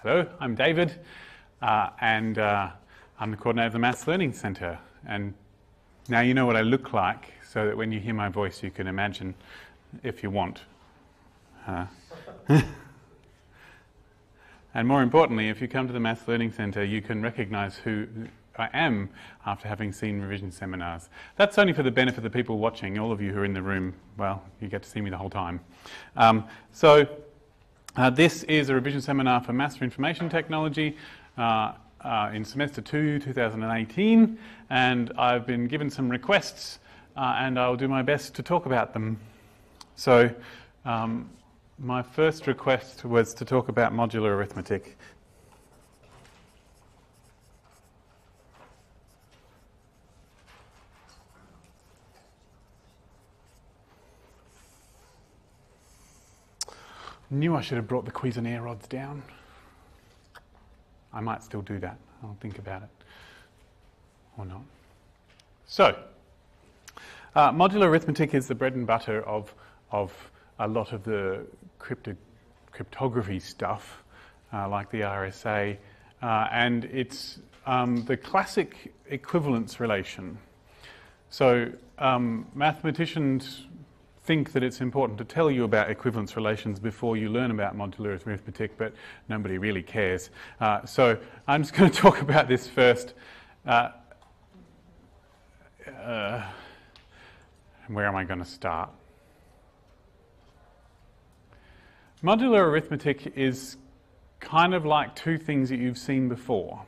Hello, I'm David, and I'm the coordinator of the Maths Learning Centre. And now you know what I look like, so that when you hear my voice you can imagine if you want. And more importantly, if you come to the Maths Learning Centre, you can recognise who I am after having seen revision seminars. That's only for the benefit of the people watching. All of you who are in the room, well, you get to see me the whole time. This is a revision seminar for Maths for Information Technology in Semester 2, 2018, and I've been given some requests and I'll do my best to talk about them. So my first request was to talk about modular arithmetic. Knew I should have brought the Cuisenaire rods down. I might still do that. I'll think about it. Or not. So, modular arithmetic is the bread and butter of a lot of the cryptography stuff, like the RSA, and it's the classic equivalence relation. So, mathematicians think that it's important to tell you about equivalence relations before you learn about modular arithmetic, but nobody really cares. So I'm just going to talk about this first. Where am I going to start? Modular arithmetic is kind of like two things that you've seen before.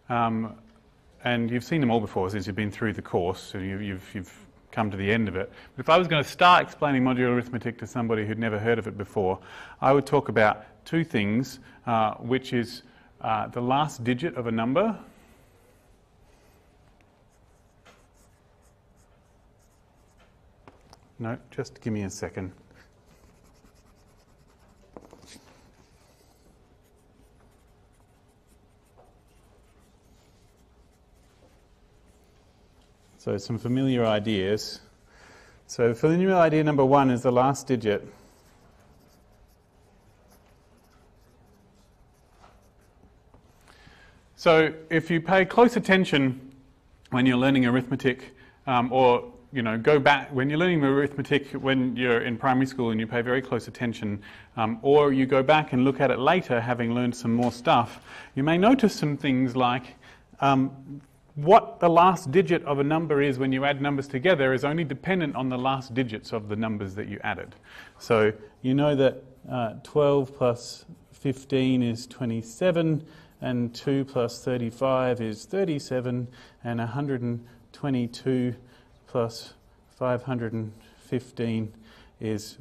And you've seen them all before since you've been through the course, so you've come to the end of it. But if I was going to start explaining modular arithmetic to somebody who'd never heard of it before, I would talk about two things, which is the last digit of a number no, just give me a second. So some familiar ideas. So familiar idea number one is the last digit. So if you pay close attention when you're learning arithmetic, or go back when you're learning arithmetic when you're in primary school and you pay very close attention, or you go back and look at it later having learned some more stuff, you may notice some things like what the last digit of a number is when you add numbers together is only dependent on the last digits of the numbers that you added. So you know that 12 plus 15 is 27, and 2 plus 35 is 37, and 122 plus 515 is,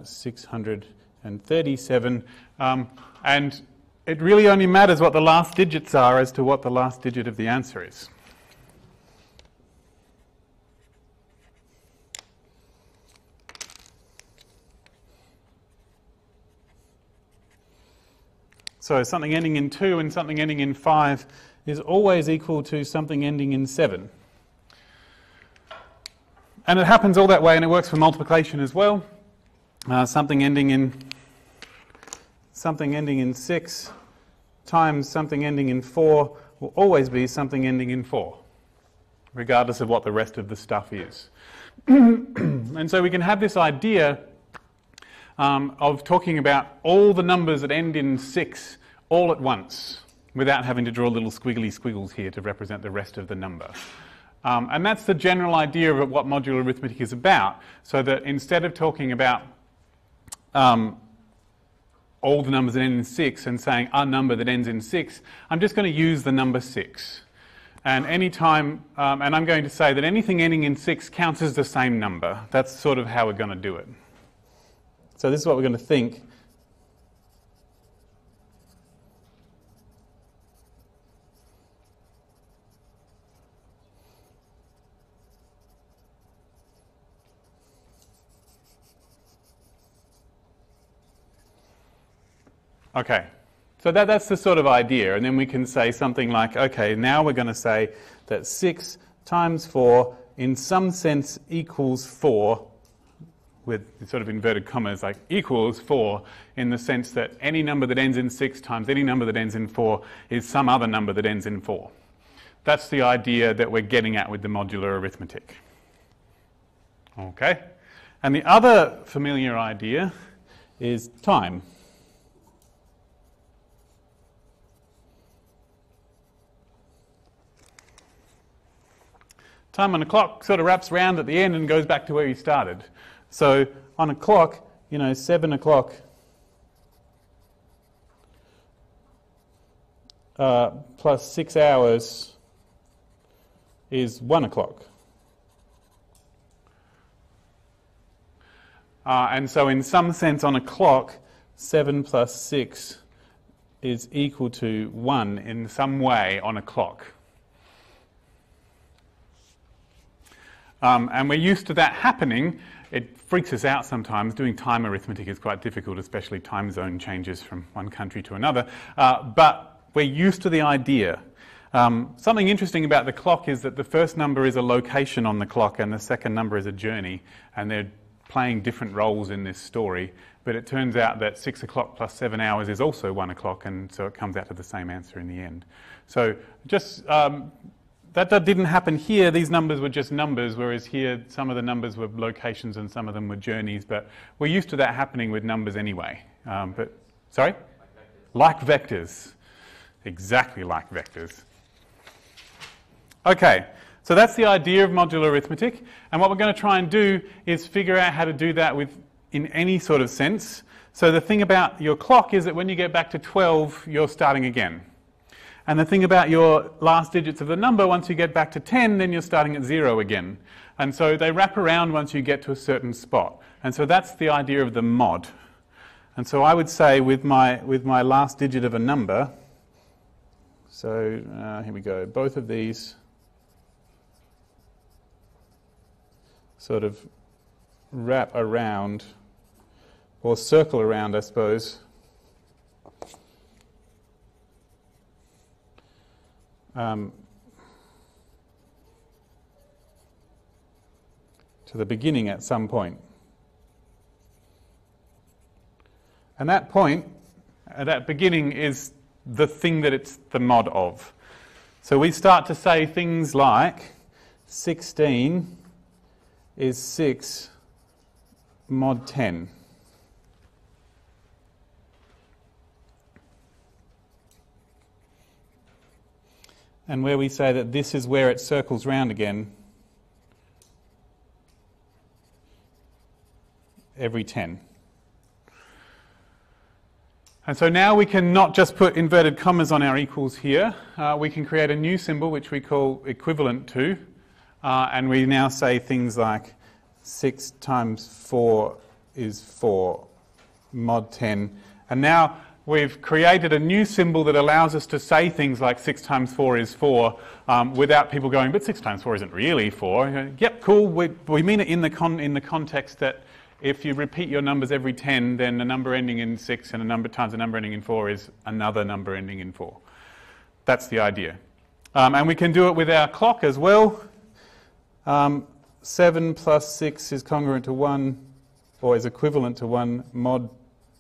637. And it really only matters what the last digits are as to what the last digit of the answer is. So something ending in 2 and something ending in 5 is always equal to something ending in 7. And it happens all that way, and it works for multiplication as well. Something ending in 6 times something ending in 4 will always be something ending in 4, regardless of what the rest of the stuff is. And so we can have this idea of talking about all the numbers that end in 6 all at once, without having to draw little squiggly squiggles here to represent the rest of the number. And that's the general idea of what modular arithmetic is about, so that instead of talking about all the numbers that end in 6 and saying a number that ends in 6, I'm just going to use the number 6. And any time, and I'm going to say that anything ending in 6 counts as the same number. That's sort of how we're going to do it. So this is what we're going to think. Okay, so that's the sort of idea, and then we can say something like, okay, now we're going to say that 6 times 4 in some sense equals 4 with sort of inverted commas, like equals 4, in the sense that any number that ends in 6 times any number that ends in 4 is some other number that ends in 4. That's the idea that we're getting at with the modular arithmetic. Okay? And the other familiar idea is time. Time on a clock sort of wraps around at the end and goes back to where you started. So on a clock, 7 o'clock plus 6 hours is 1 o'clock. And so in some sense on a clock, 7 plus 6 is equal to 1 in some way on a clock. And we're used to that happening. It freaks us out sometimes. Doing time arithmetic is quite difficult, especially time zone changes from one country to another. But we're used to the idea. Something interesting about the clock is that the first number is a location on the clock and the second number is a journey, and they're playing different roles in this story. But it turns out that 6 o'clock plus 7 hours is also 1 o'clock, and so it comes out to the same answer in the end. So just that didn't happen here. These numbers were just numbers, whereas here some of the numbers were locations and some of them were journeys. But we're used to that happening with numbers anyway. Sorry? Like vectors. Exactly like vectors. Okay, so that's the idea of modular arithmetic. And what we're going to try and do is figure out how to do that in any sort of sense. So the thing about your clock is that when you get back to 12, you're starting again. And the thing about your last digits of the number, once you get back to 10, then you're starting at 0 again. And so they wrap around once you get to a certain spot. And so that's the idea of the mod. And so I would say with my last digit of a number, so here we go, both of these sort of wrap around, or circle around, I suppose, to the beginning at some point. And that point, that beginning, is the thing that it's the mod of. So we start to say things like 16 is 6 mod 10. And where we say that this is where it circles round again every 10. And so now we can not just put inverted commas on our equals here. We can create a new symbol which we call equivalent to. And we now say things like 6 times 4 is 4 mod 10. And now we've created a new symbol that allows us to say things like 6 times 4 is 4 without people going, but 6 times 4 isn't really 4. Yep, cool. We mean it in the context that if you repeat your numbers every 10, then a number ending in 6 and a number times a number ending in 4 is another number ending in 4. That's the idea. And we can do it with our clock as well. 7 plus 6 is congruent to 1, or is equivalent to 1 mod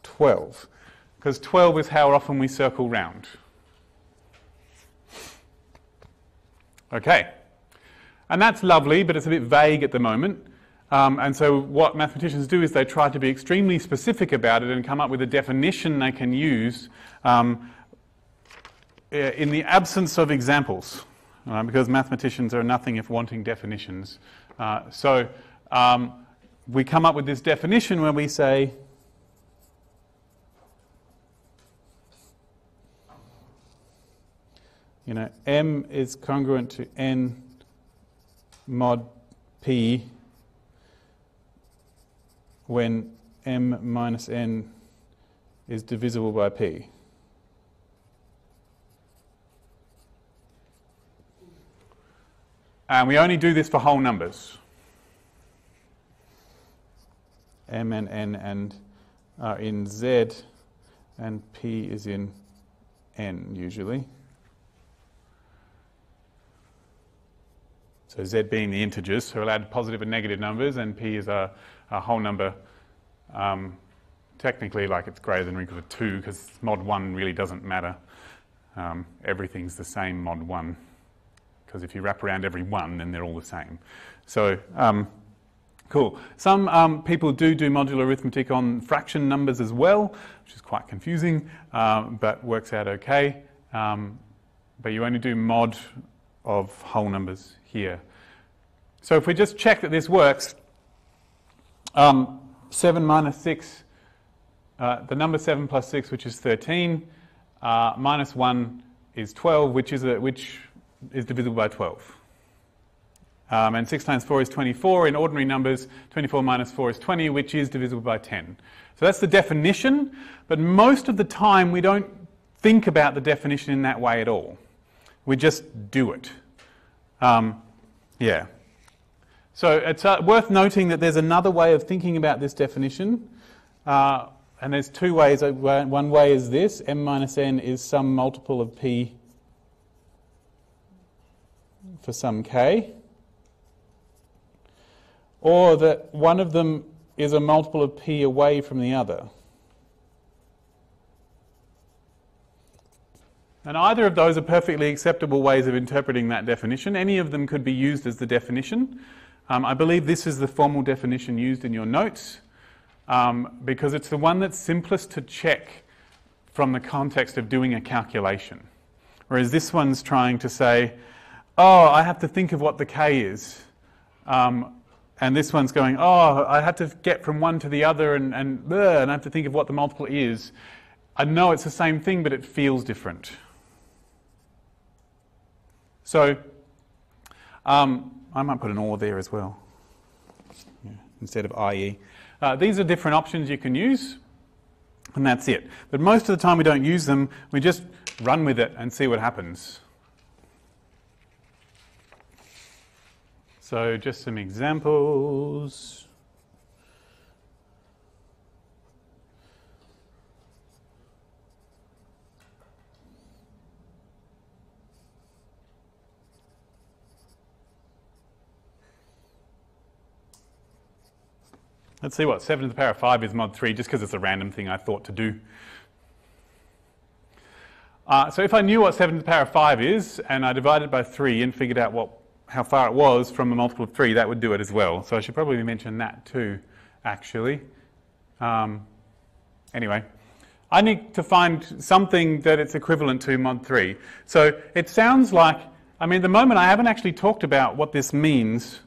12. Because 12 is how often we circle round. Okay. And that's lovely, but it's a bit vague at the moment. And so what mathematicians do is they try to be extremely specific about it and come up with a definition they can use in the absence of examples. Because mathematicians are nothing if wanting definitions. So we come up with this definition where we say m is congruent to n mod p when m minus n is divisible by p. And we only do this for whole numbers. M and n are in Z, and p is in n usually. So z being the integers, so we'll add positive and negative numbers, and p is a whole number. Technically, like it's greater than or equal to 2, because mod 1 really doesn't matter. Everything's the same mod 1, because if you wrap around every 1, then they're all the same. So, cool. Some people do modular arithmetic on fraction numbers as well, which is quite confusing, but works out okay. But you only do mod of whole numbers here. So if we just check that this works, 7 minus 6, the number 7 plus 6, which is 13, minus 1 is 12, which is divisible by 12. And 6 times 4 is 24. In ordinary numbers, 24 minus 4 is 20, which is divisible by 10. So that's the definition, but most of the time we don't think about the definition in that way at all. We just do it. Yeah. So it's worth noting that there's another way of thinking about this definition, and there's two ways. One way is this: m minus n is some multiple of p for some k, or that one of them is a multiple of p away from the other. And either of those are perfectly acceptable ways of interpreting that definition. Any of them could be used as the definition. I believe this is the formal definition used in your notes, because it's the one that's simplest to check from the context of doing a calculation. Whereas this one's trying to say, oh, I have to think of what the k is. And this one's going, oh, I have to get from one to the other and I have to think of what the multiple is. I know it's the same thing, but it feels different. So, I might put an or there as well, instead of IE. These are different options you can use, and that's it. But most of the time we don't use them, we just run with it and see what happens. So just some examples. Let's see what 7 to the power of 5 is mod 3, just because it's a random thing I thought to do. So if I knew what 7 to the power of 5 is, and I divided by 3 and figured out how far it was from a multiple of 3, that would do it as well. So I should probably mention that too, actually. Anyway, I need to find something that it's equivalent to mod 3. So it sounds like, I mean, at the moment I haven't actually talked about what this means.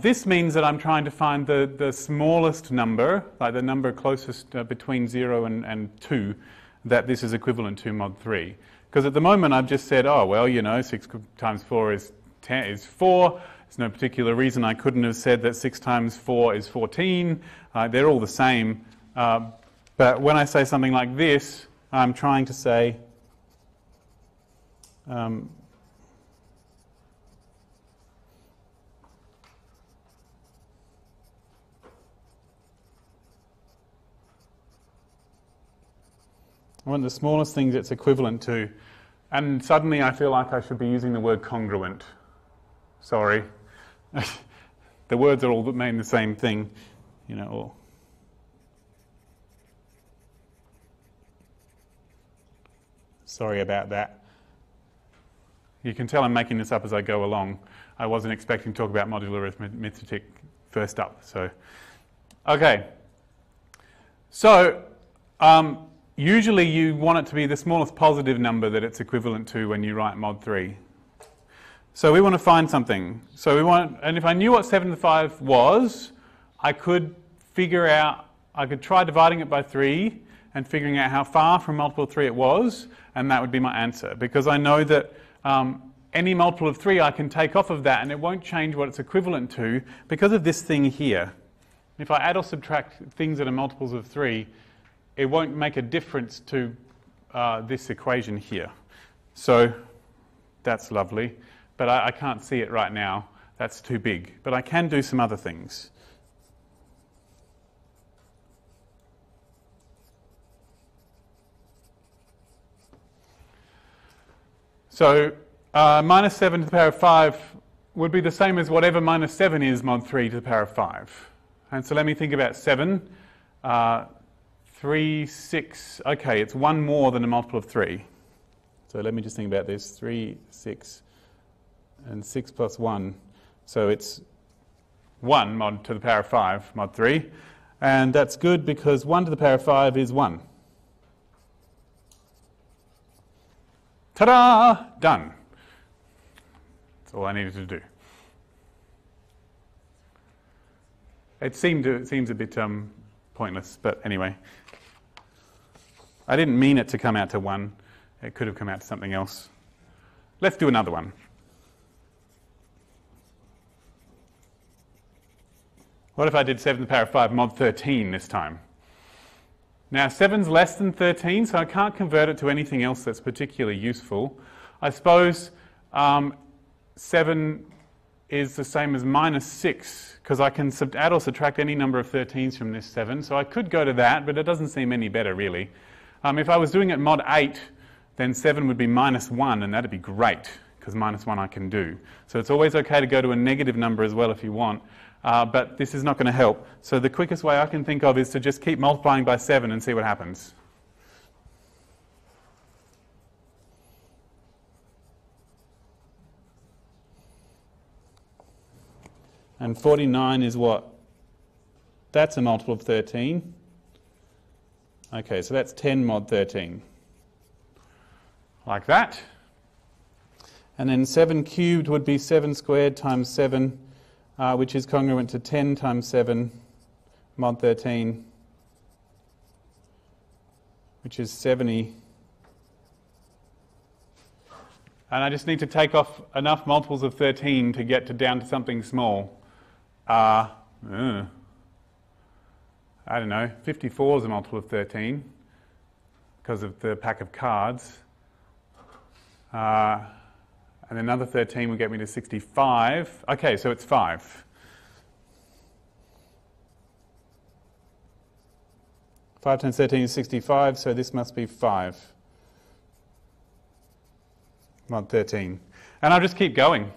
This means that I'm trying to find the smallest number, like the number closest between 0 and 2, that this is equivalent to mod 3. Because at the moment I've just said, oh, well, you know, 6 times 4 is 4. There's no particular reason I couldn't have said that 6 times 4 is 14. They're all the same. But when I say something like this, I'm trying to say I want the smallest things it's equivalent to, and suddenly I feel like I should be using the word congruent. Sorry. The words are all mean the same thing, you know. Or sorry about that. You can tell I'm making this up as I go along. I wasn't expecting to talk about modular arithmetic first up. So, okay. So, usually you want it to be the smallest positive number that it's equivalent to when you write mod 3. So we want to find something. So we want, and if I knew what 7 to the 5 was, I could try dividing it by 3 and figuring out how far from multiple of 3 it was, and that would be my answer. Because I know that any multiple of 3 I can take off of that and it won't change what it's equivalent to because of this thing here. If I add or subtract things that are multiples of 3, it won't make a difference to this equation here. So that's lovely, but I can't see it right now. That's too big. But I can do some other things. So minus 7 to the power of 5 would be the same as whatever minus 7 is mod 3 to the power of 5. And so let me think about 7. 3, 6, okay, it's 1 more than a multiple of 3. So let me just think about this. 3, 6, and 6 plus 1. So it's 1 mod to the power of 5, mod 3. And that's good because 1 to the power of 5 is 1. Ta-da! Done. That's all I needed to do. It seems a bit pointless, but anyway. I didn't mean it to come out to 1. It could have come out to something else. Let's do another one. What if I did 7 to the power of 5 mod 13 this time? Now 7's less than 13, so I can't convert it to anything else that's particularly useful. I suppose 7 is the same as minus 6, because I can add or subtract any number of 13s from this 7, so I could go to that, but it doesn't seem any better really. If I was doing it mod 8, then 7 would be minus 1, and that'd be great, because minus 1 I can do. So it's always okay to go to a negative number as well if you want, but this is not going to help. So the quickest way I can think of is to just keep multiplying by 7 and see what happens. And 49 is what? That's a multiple of 13. Okay, so that's 10 mod 13. Like that. And then 7 cubed would be 7 squared times 7, which is congruent to 10 times 7 mod 13, which is 70. And I just need to take off enough multiples of 13 to get down to something small. I don't know, 54 is a multiple of 13 because of the pack of cards. And another 13 will get me to 65. Okay, so it's 5. 5 times 13 is 65, so this must be 5 mod 13. And I'll just keep going.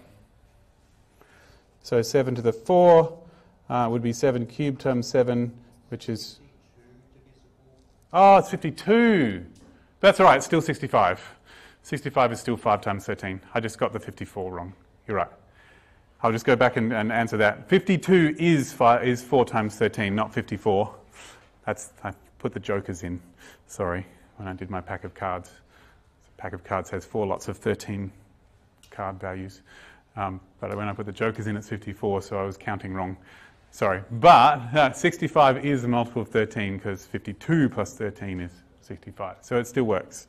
So 7 to the 4 would be 7 cubed times 7, which is... Oh, it's 52. That's all right, it's still 65. 65 is still 5 times 13. I just got the 54 wrong. You're right. I'll just go back and answer that. 52 is 4 times 13, not 54. I put the jokers in, sorry, when I did my pack of cards. The pack of cards has 4 lots of 13 card values. But when I put the jokers in, it's 54, so I was counting wrong. Sorry. But 65 is a multiple of 13 because 52 plus 13 is 65. So it still works.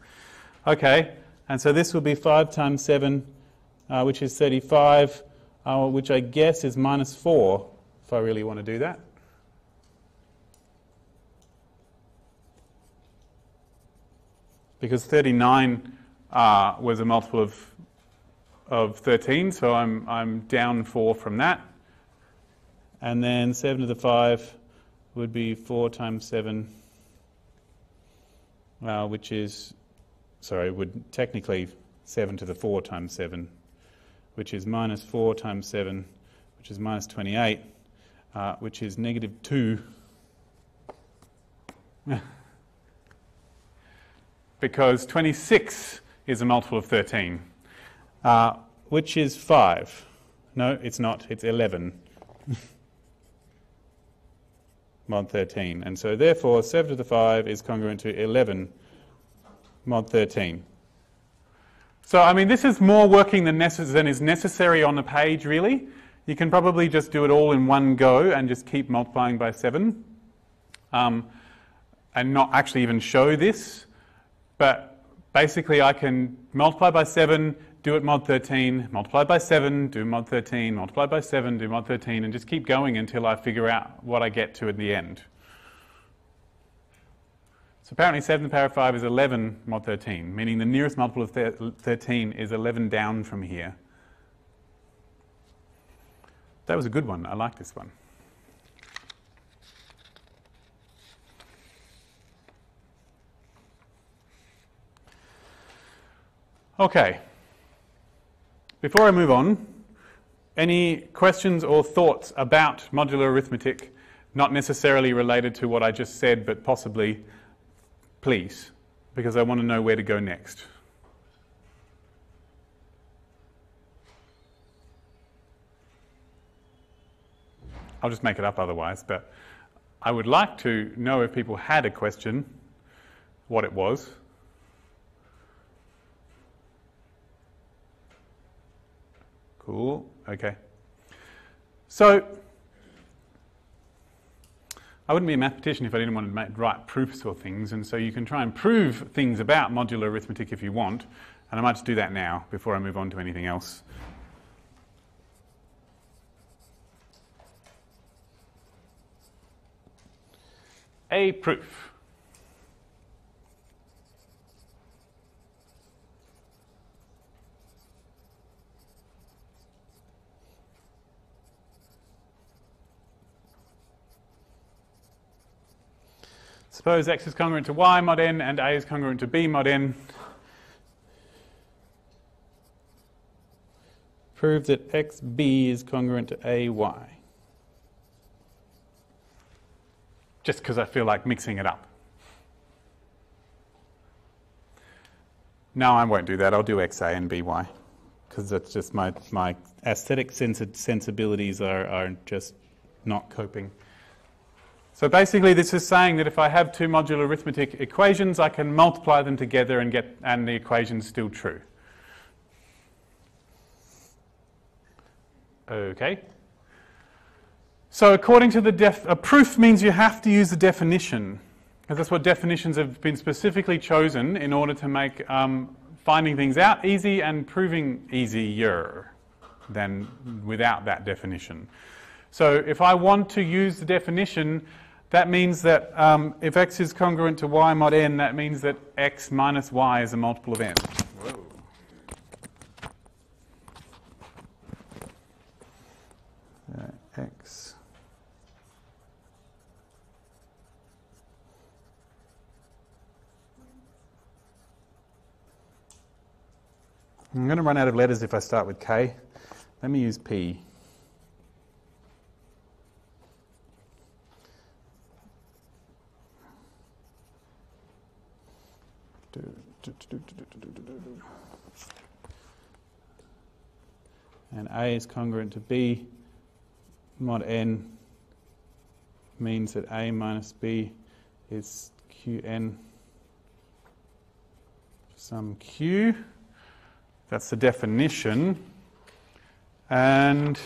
Okay, and so this will be 5 times 7, which is 35, which I guess is minus 4, if I really want to do that. Because 39 was a multiple of 13, so I'm down 4 from that. And then 7 to the 5 would be 4 times 7, which is, sorry, would technically 7 to the 4 times 7, which is minus 4 times 7, which is minus 28, which is negative 2. Because 26 is a multiple of 13. Which is 5. No, it's not. It's 11 mod 13. And so therefore 7 to the 5 is congruent to 11 mod 13. So I mean this is more working than is necessary on the page really. You can probably just do it all in one go and just keep multiplying by 7 and not actually even show this. But basically I can multiply by 7, do it mod 13, multiply by 7, do mod 13, multiply by 7, do mod 13, and just keep going until I figure out what I get to at the end. So apparently 7 to the power of 5 is 11 mod 13, meaning the nearest multiple of 13 is 11 down from here. That was a good one. I like this one. Okay. Before I move on, Any questions or thoughts about modular arithmetic, not necessarily related to what I just said, but possibly, please, because I want to know where to go next. I'll just make it up otherwise, but I would like to know if people had a question, what it was. Cool, okay. So, I wouldn't be a mathematician if I didn't want to write proofs or things, and so you can try and prove things about modular arithmetic if you want, and I might just do that now before I move on to anything else. A proof. Suppose x is congruent to y mod n and a is congruent to b mod n. Prove that xb is congruent to ay. Just because I feel like mixing it up. No, I won't do that. I'll do xa and by, because that's just my aesthetic sensibilities are just not coping. So basically this is saying that if I have two modular arithmetic equations, I can multiply them together and the equation's still true. Okay. So according to the a proof means you have to use the definition, because that's what definitions have been specifically chosen in order to make finding things out easy and proving easier than without that definition. So if I want to use the definition, that means that if x is congruent to y mod n, that means that x minus y is a multiple of n. Whoa. X I'm going to run out of letters if I start with K. Let me use P. And A is congruent to B mod n means that A minus B is Qn some Q. That's the definition. And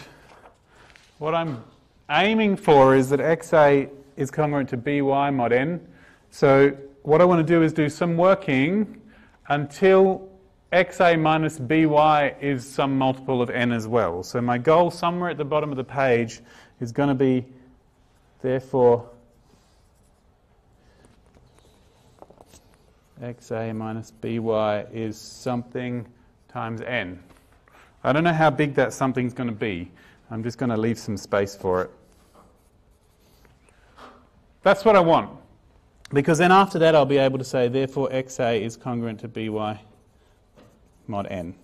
what I'm aiming for is that XA is congruent to BY mod n. So what I want to do is do some working until XA minus BY is some multiple of n as well. So my goal somewhere at the bottom of the page is going to be, therefore, XA minus BY is something times n. I don't know how big that something's going to be. I'm just going to leave some space for it. That's what I want. Because then after that I'll be able to say, therefore XA is congruent to BY mod n.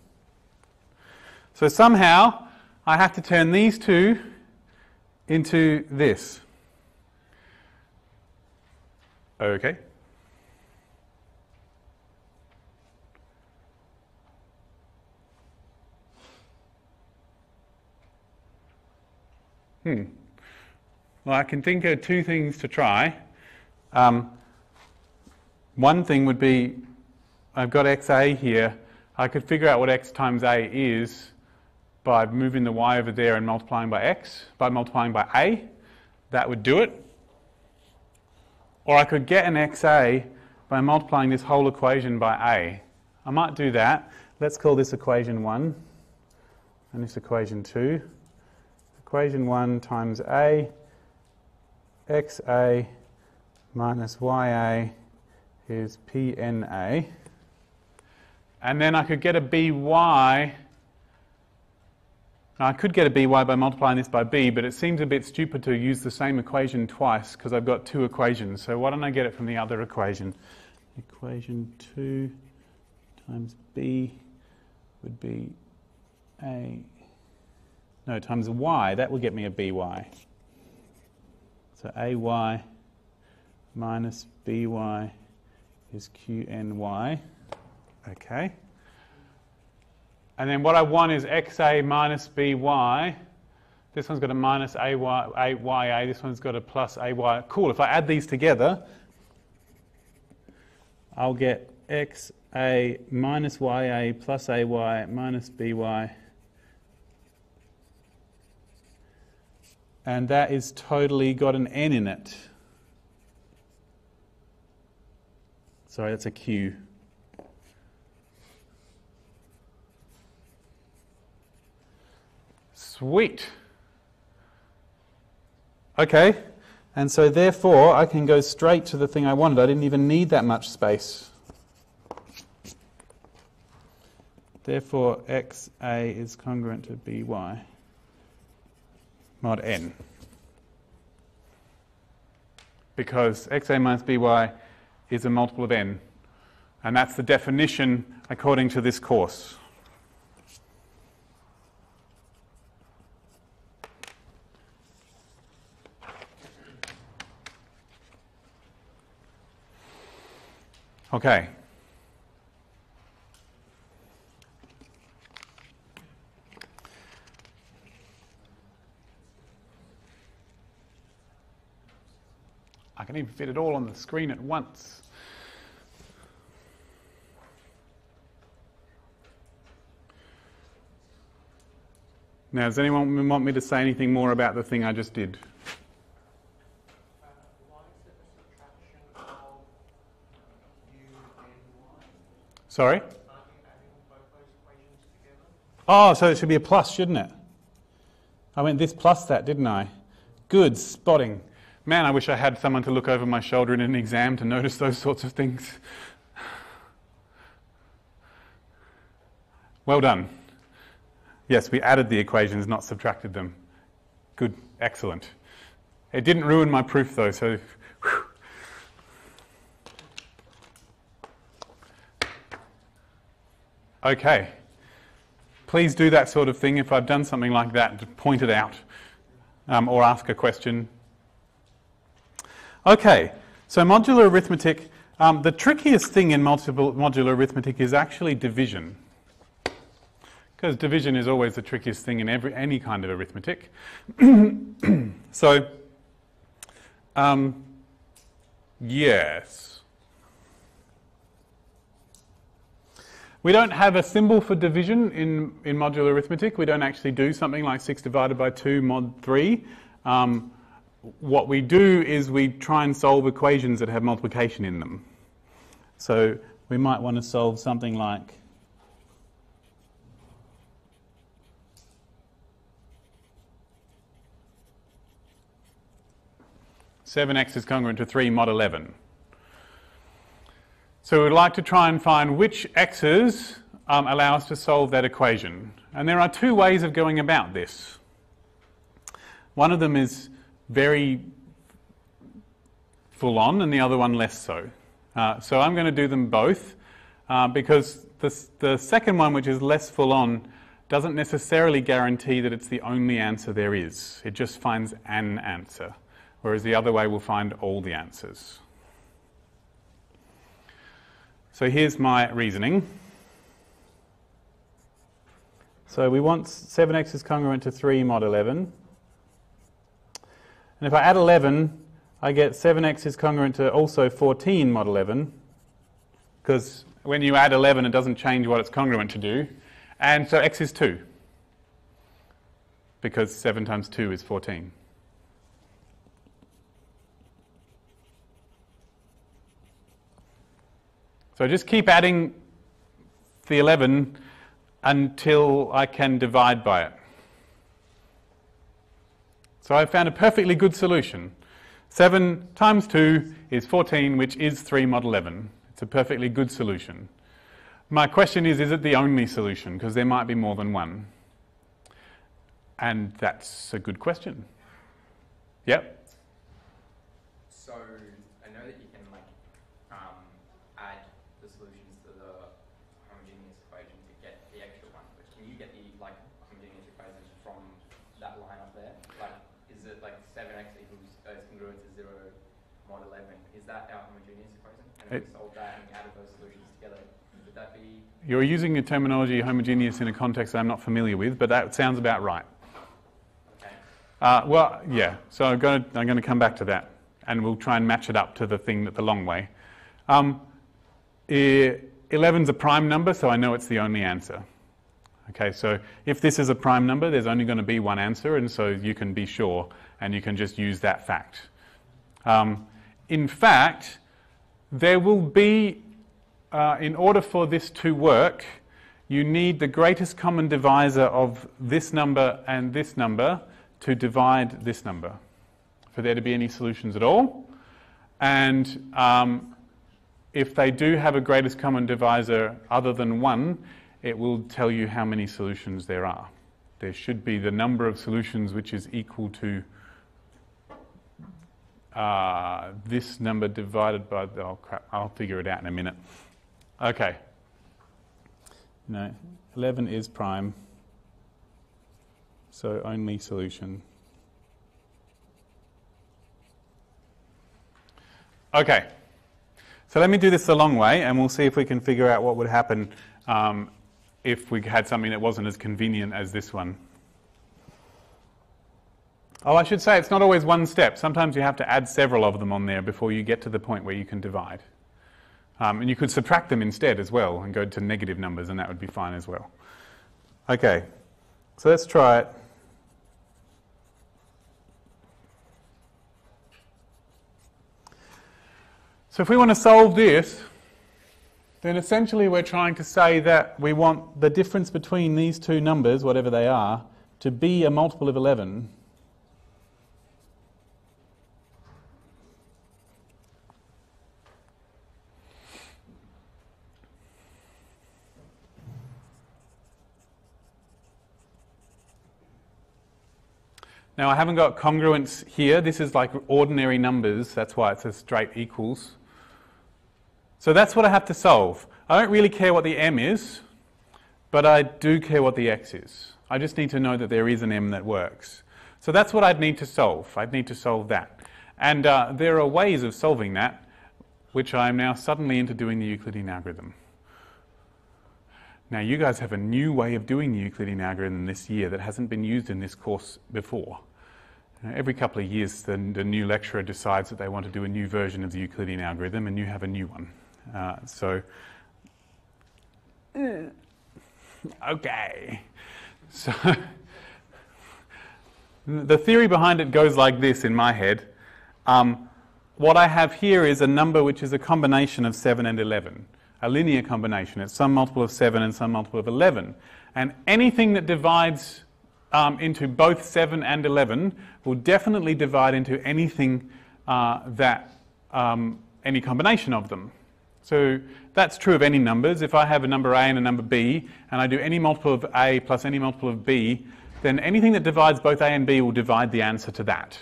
So somehow I have to turn these two into this. Okay. Well, I can think of two things to try. One thing would be, I've got XA here. I could figure out what x times a is by moving the y over there and multiplying by x, by multiplying by a. That would do it. Or I could get an XA by multiplying this whole equation by a. I might do that. Let's call this equation 1 and this equation 2. Equation 1 times a, XA minus YA is PNA. And then I could get a BY. Now I could get a BY by multiplying this by B, but it seems a bit stupid to use the same equation twice because I've got two equations. So why don't I get it from the other equation? Equation 2 times B would be A no, times y, that will get me a by. So ay minus by is qny. Okay. And then what I want is xa minus by. This one's got a minus aya, this one's got a plus ay. Cool, if I add these together, I'll get xa minus ya plus ay minus by. And that is totally got an n in it. Sorry, that's a q. Sweet. Okay, and so therefore I can go straight to the thing I wanted. I didn't even need that much space. Therefore xa is congruent to by mod n. Because xa minus by is a multiple of n. And that's the definition according to this course. Okay. I can even fit it all on the screen at once. Now, does anyone want me to say anything more about the thing I just did? Sorry? Oh, so it should be a plus, shouldn't it? I went this plus that, didn't I? Good spotting. Man, I wish I had someone to look over my shoulder in an exam to notice those sorts of things. Well done. Yes, we added the equations, not subtracted them. Good, excellent. It didn't ruin my proof though, so whew. Okay. Please do that sort of thing if I've done something like that, to point it out or ask a question. Okay, so modular arithmetic, the trickiest thing in modular arithmetic is actually division. Because division is always the trickiest thing in any kind of arithmetic. So, yes. We don't have a symbol for division in modular arithmetic. We don't actually do something like 6 divided by 2 mod 3. What we do is we try and solve equations that have multiplication in them. So we might want to solve something like (7x is congruent to 3 mod 11). So we'd like to try and find which x's allow us to solve that equation. And there are two ways of going about this. One of them is very full on and the other one less so. So I'm going to do them both because the second one, which is less full on, doesn't necessarily guarantee that it's the only answer there is. It just finds an answer, whereas the other way will find all the answers. So here's my reasoning. So we want 7x is congruent to 3 mod 11. And if I add 11, I get 7x is congruent to also 14 mod 11. Because when you add 11, it doesn't change what it's congruent to do. And so x is 2. Because 7 times 2 is 14. So just keep adding the 11 until I can divide by it. So I found a perfectly good solution. 7 times 2 is 14, which is 3 mod 11. It's a perfectly good solution. My question is it the only solution? Because there might be more than one. And that's a good question. Yep. So I know that you can add the solutions to the homogeneous equation to get the extra one, but can you get the homogeneous equations from like 7x is congruent to 0 mod 11. Is that our homogeneous equation? And if we solve that and we added those solutions together, would that be... You're using the terminology homogeneous in a context I'm not familiar with, but that sounds about right. Okay. Well, yeah, so I'm going to come back to that, and we'll try and match it up to the thing the long way. 11's a prime number, so I know it's the only answer. Okay, so if this is a prime number, there's only going to be one answer, and so you can be sure, and you can just use that fact. In fact, there will be, in order for this to work, you need the greatest common divisor of this number and this number to divide this number, for there to be any solutions at all. And if they do have a greatest common divisor other than 1, it will tell you how many solutions there are. There should be the number of solutions which is equal to this number divided by the... Oh crap, I'll figure it out in a minute. Okay. No, 11 is prime, so only solution. Okay. So let me do this the long way, and we'll see if we can figure out what would happen if we had something that wasn't as convenient as this one. Oh, I should say it's not always one step. Sometimes you have to add several of them on there before you get to the point where you can divide. And you could subtract them instead as well and go to negative numbers, and that would be fine as well. Okay, so let's try it. So if we want to solve this, then essentially we're trying to say that we want the difference between these two numbers, whatever they are, to be a multiple of 11. Now I haven't got congruence here. This is like ordinary numbers. That's why it says straight equals. So that's what I have to solve. I don't really care what the m is, but I do care what the x is. I just need to know that there is an m that works. So that's what I'd need to solve. I'd need to solve that. And there are ways of solving that, which I'm now suddenly into doing the Euclidean algorithm. Now you guys have a new way of doing the Euclidean algorithm this year that hasn't been used in this course before. Every couple of years the new lecturer decides that they want to do a new version of the Euclidean algorithm, and you have a new one. Okay. So the theory behind it goes like this in my head. What I have here is a number which is a combination of 7 and 11. A linear combination. It's some multiple of 7 and some multiple of 11. And anything that divides into both 7 and 11 will definitely divide into anything any combination of them. So that's true of any numbers. If I have a number a and a number b, and I do any multiple of a plus any multiple of b, then anything that divides both a and b will divide the answer to that.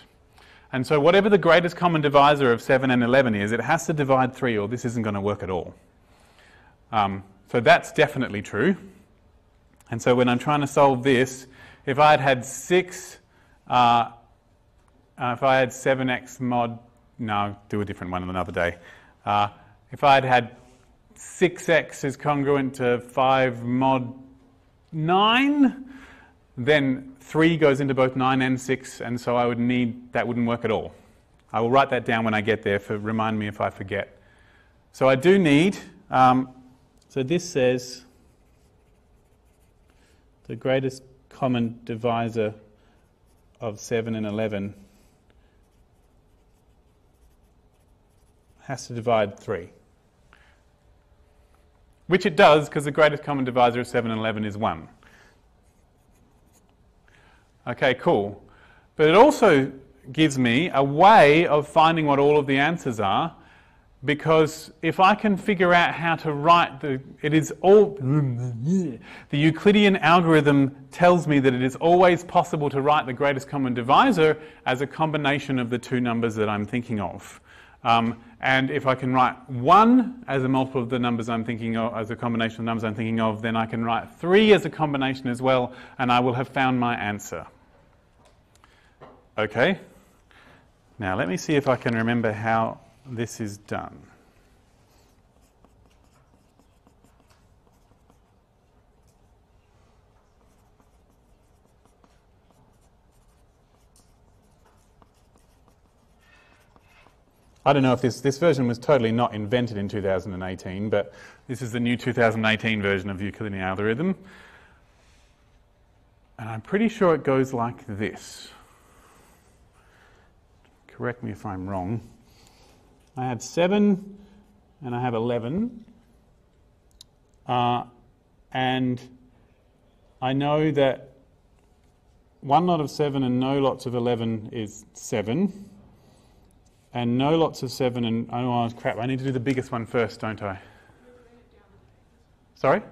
And so whatever the greatest common divisor of 7 and 11 is, it has to divide 3 or this isn't going to work at all. So that's definitely true. And so when I'm trying to solve this, if I had 6, if I had 7x mod, no, I'll do a different one another day. If I had 6x is congruent to 5 mod 9, then 3 goes into both 9 and 6, and so I would need, that wouldn't work at all. I will write that down when I get there, remind me if I forget. So I do need, so this says the greatest common divisor of 7 and 11 has to divide 3. Which it does, because the greatest common divisor of 7 and 11 is 1. Okay, cool. But it also gives me a way of finding what all of the answers are, because if I can figure out how to write the Euclidean algorithm tells me that it is always possible to write the greatest common divisor as a combination of the two numbers that I'm thinking of. And if I can write 1 as a multiple of the numbers I'm thinking of, as a combination of numbers I'm thinking of, then I can write 3 as a combination as well, and I will have found my answer. Okay, Now let me see if I can remember how this is done. I don't know if this version was totally not invented in 2018, but this is the new 2018 version of Euclidean algorithm. And I'm pretty sure it goes like this. Correct me if I'm wrong. I have 7 and I have 11. And I know that one lot of 7 and no lots of 11 is 7. And no lots of 7 and... oh, crap, I need to do the biggest one first, don't I? Sorry?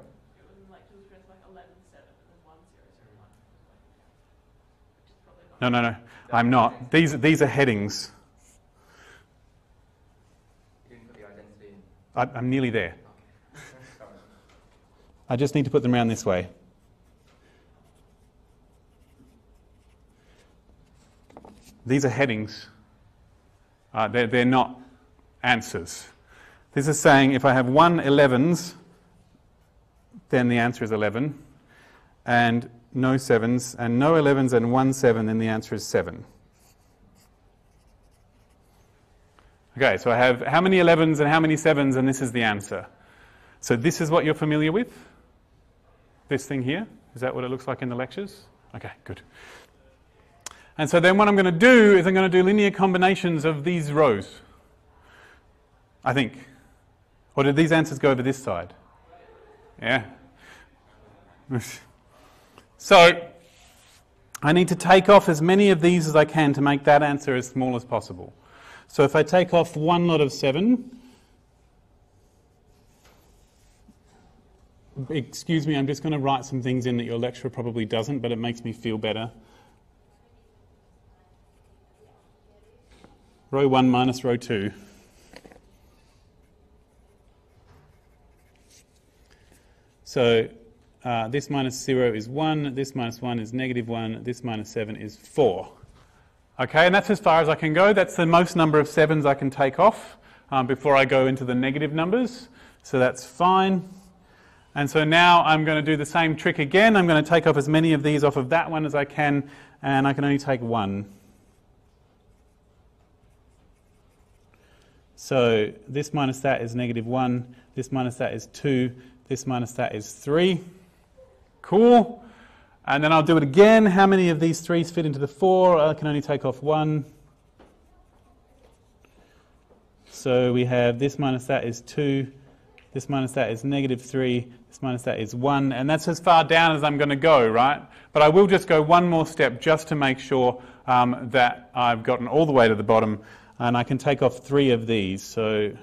No. I'm not. These are headings. You didn't put the identity in. I'm nearly there. I just need to put them around this way. These are headings. They're not answers. This is saying if I have 1 11s, then the answer is 11, and no 7s, and no 11s and 1 7, then the answer is 7. Okay, so I have how many 11s and how many 7s, and this is the answer. So this is what you're familiar with? This thing here? Is that what it looks like in the lectures? Okay, good. And so then what I'm going to do is I'm going to do linear combinations of these rows, I think. Or did these answers go over this side? Yeah. So I need to take off as many of these as I can to make that answer as small as possible. So if I take off one lot of 7, excuse me, I'm just going to write some things in that your lecturer probably doesn't, but it makes me feel better. Row 1 minus row 2. So this minus 0 is 1, this minus 1 is -1, this minus 7 is 4. Okay, and that's as far as I can go. That's the most number of 7s I can take off before I go into the negative numbers. So that's fine. And so now I'm going to do the same trick again. I'm going to take off as many of these off of that one as I can, and I can only take 1. So this minus that is -1, this minus that is 2, this minus that is 3. Cool. And then I'll do it again. How many of these 3s fit into the 4? I can only take off 1. So we have this minus that is 2, this minus that is -3, this minus that is 1. And that's as far down as I'm going to go, right? But I will just go one more step just to make sure that I've gotten all the way to the bottom. And I can take off 3 of these. So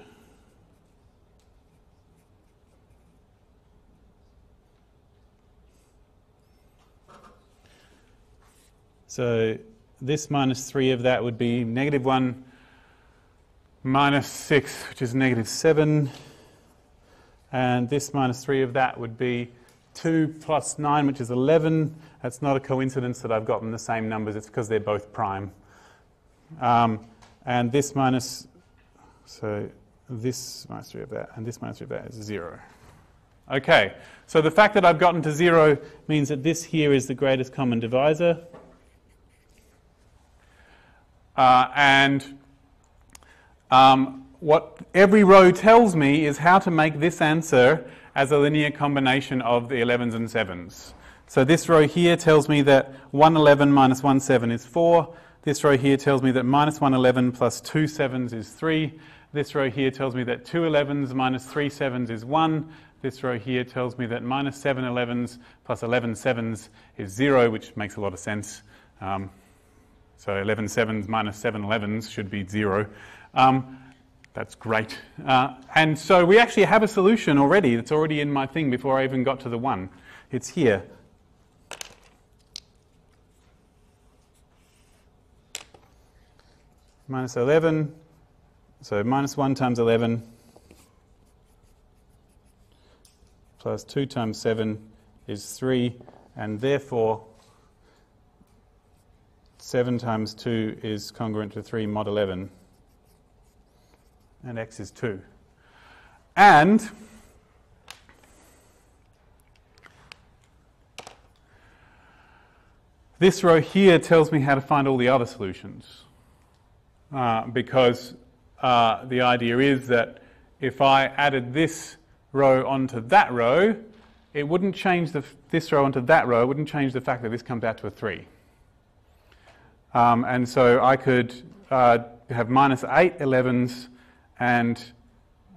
this minus 3 of that would be -1 minus 6, which is -7. And this minus 3 of that would be 2 plus 9, which is 11. That's not a coincidence that I've gotten the same numbers. It's because they're both prime. And this minus, so this minus 3 of that, and this minus 3 of that is 0. Okay, so the fact that I've gotten to 0 means that this here is the greatest common divisor. What every row tells me is how to make this answer as a linear combination of the 11s and 7s. So this row here tells me that 1 11 minus 1 7 is 4. This row here tells me that minus 1 11 plus 2 7s is 3. This row here tells me that 2 11s minus 3 7s is 1. This row here tells me that minus 7 11s plus 11 7s is 0, which makes a lot of sense. So 11 7s minus 7 11s should be 0. That's great. And so we actually have a solution already. It's already in my thing before I even got to the 1. It's here. Minus 11, so minus 1 times 11 plus 2 times 7 is 3, and therefore 7 times 2 is congruent to 3 mod 11. And x is 2. And this row here tells me how to find all the other solutions. Because the idea is that if I added this row onto that row, it wouldn't change this row onto that row, it wouldn't change the fact that this comes out to a 3. And so I could have minus 8 11s and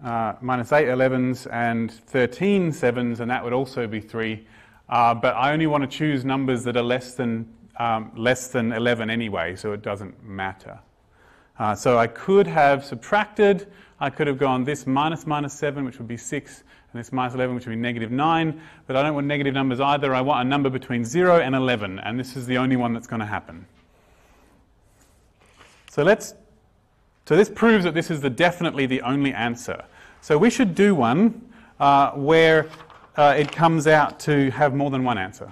minus 8 11s and 13 7s, and that would also be 3. But I only want to choose numbers that are less than 11 anyway, so it doesn't matter. So I could have subtracted. I could have gone this minus 7, which would be 6, and this minus 11, which would be negative 9. But I don't want negative numbers either. I want a number between 0 and 11, and this is the only one that's going to happen. So this proves that this is definitely the only answer. So we should do one where it comes out to have more than one answer.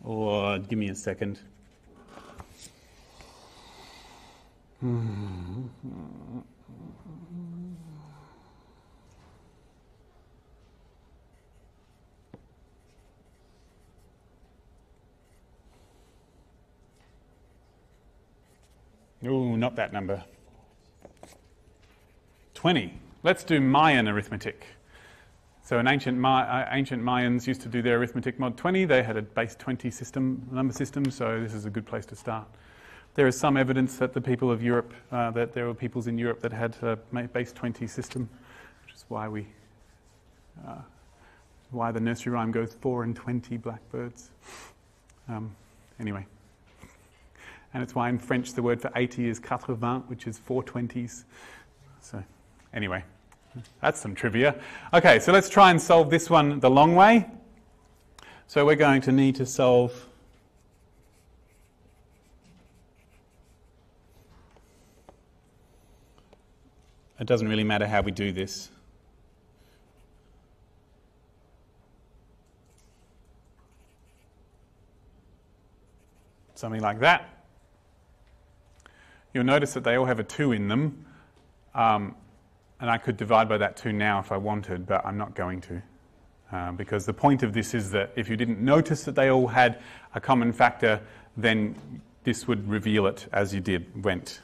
Or give me a second. Oh, not that number. 20. Let's do Mayan arithmetic. So in ancient Mayans used to do their arithmetic mod 20. They had a base 20 number system, so this is a good place to start. There is some evidence that the people of Europe, that there were peoples in Europe that had a base 20 system, which is why why the nursery rhyme goes 4 and 20 blackbirds. Anyway. And it's why in French the word for 80 is 80, which is 4 20s. So anyway. That's some trivia. Okay, so let's try and solve this one the long way. So we're going to need to solve it doesn't really matter how we do this. Something like that. You'll notice that they all have a 2 in them. And I could divide by that 2 now if I wanted, but I'm not going to. Because the point of this is that if you didn't notice that they all had a common factor, then this would reveal it as you went.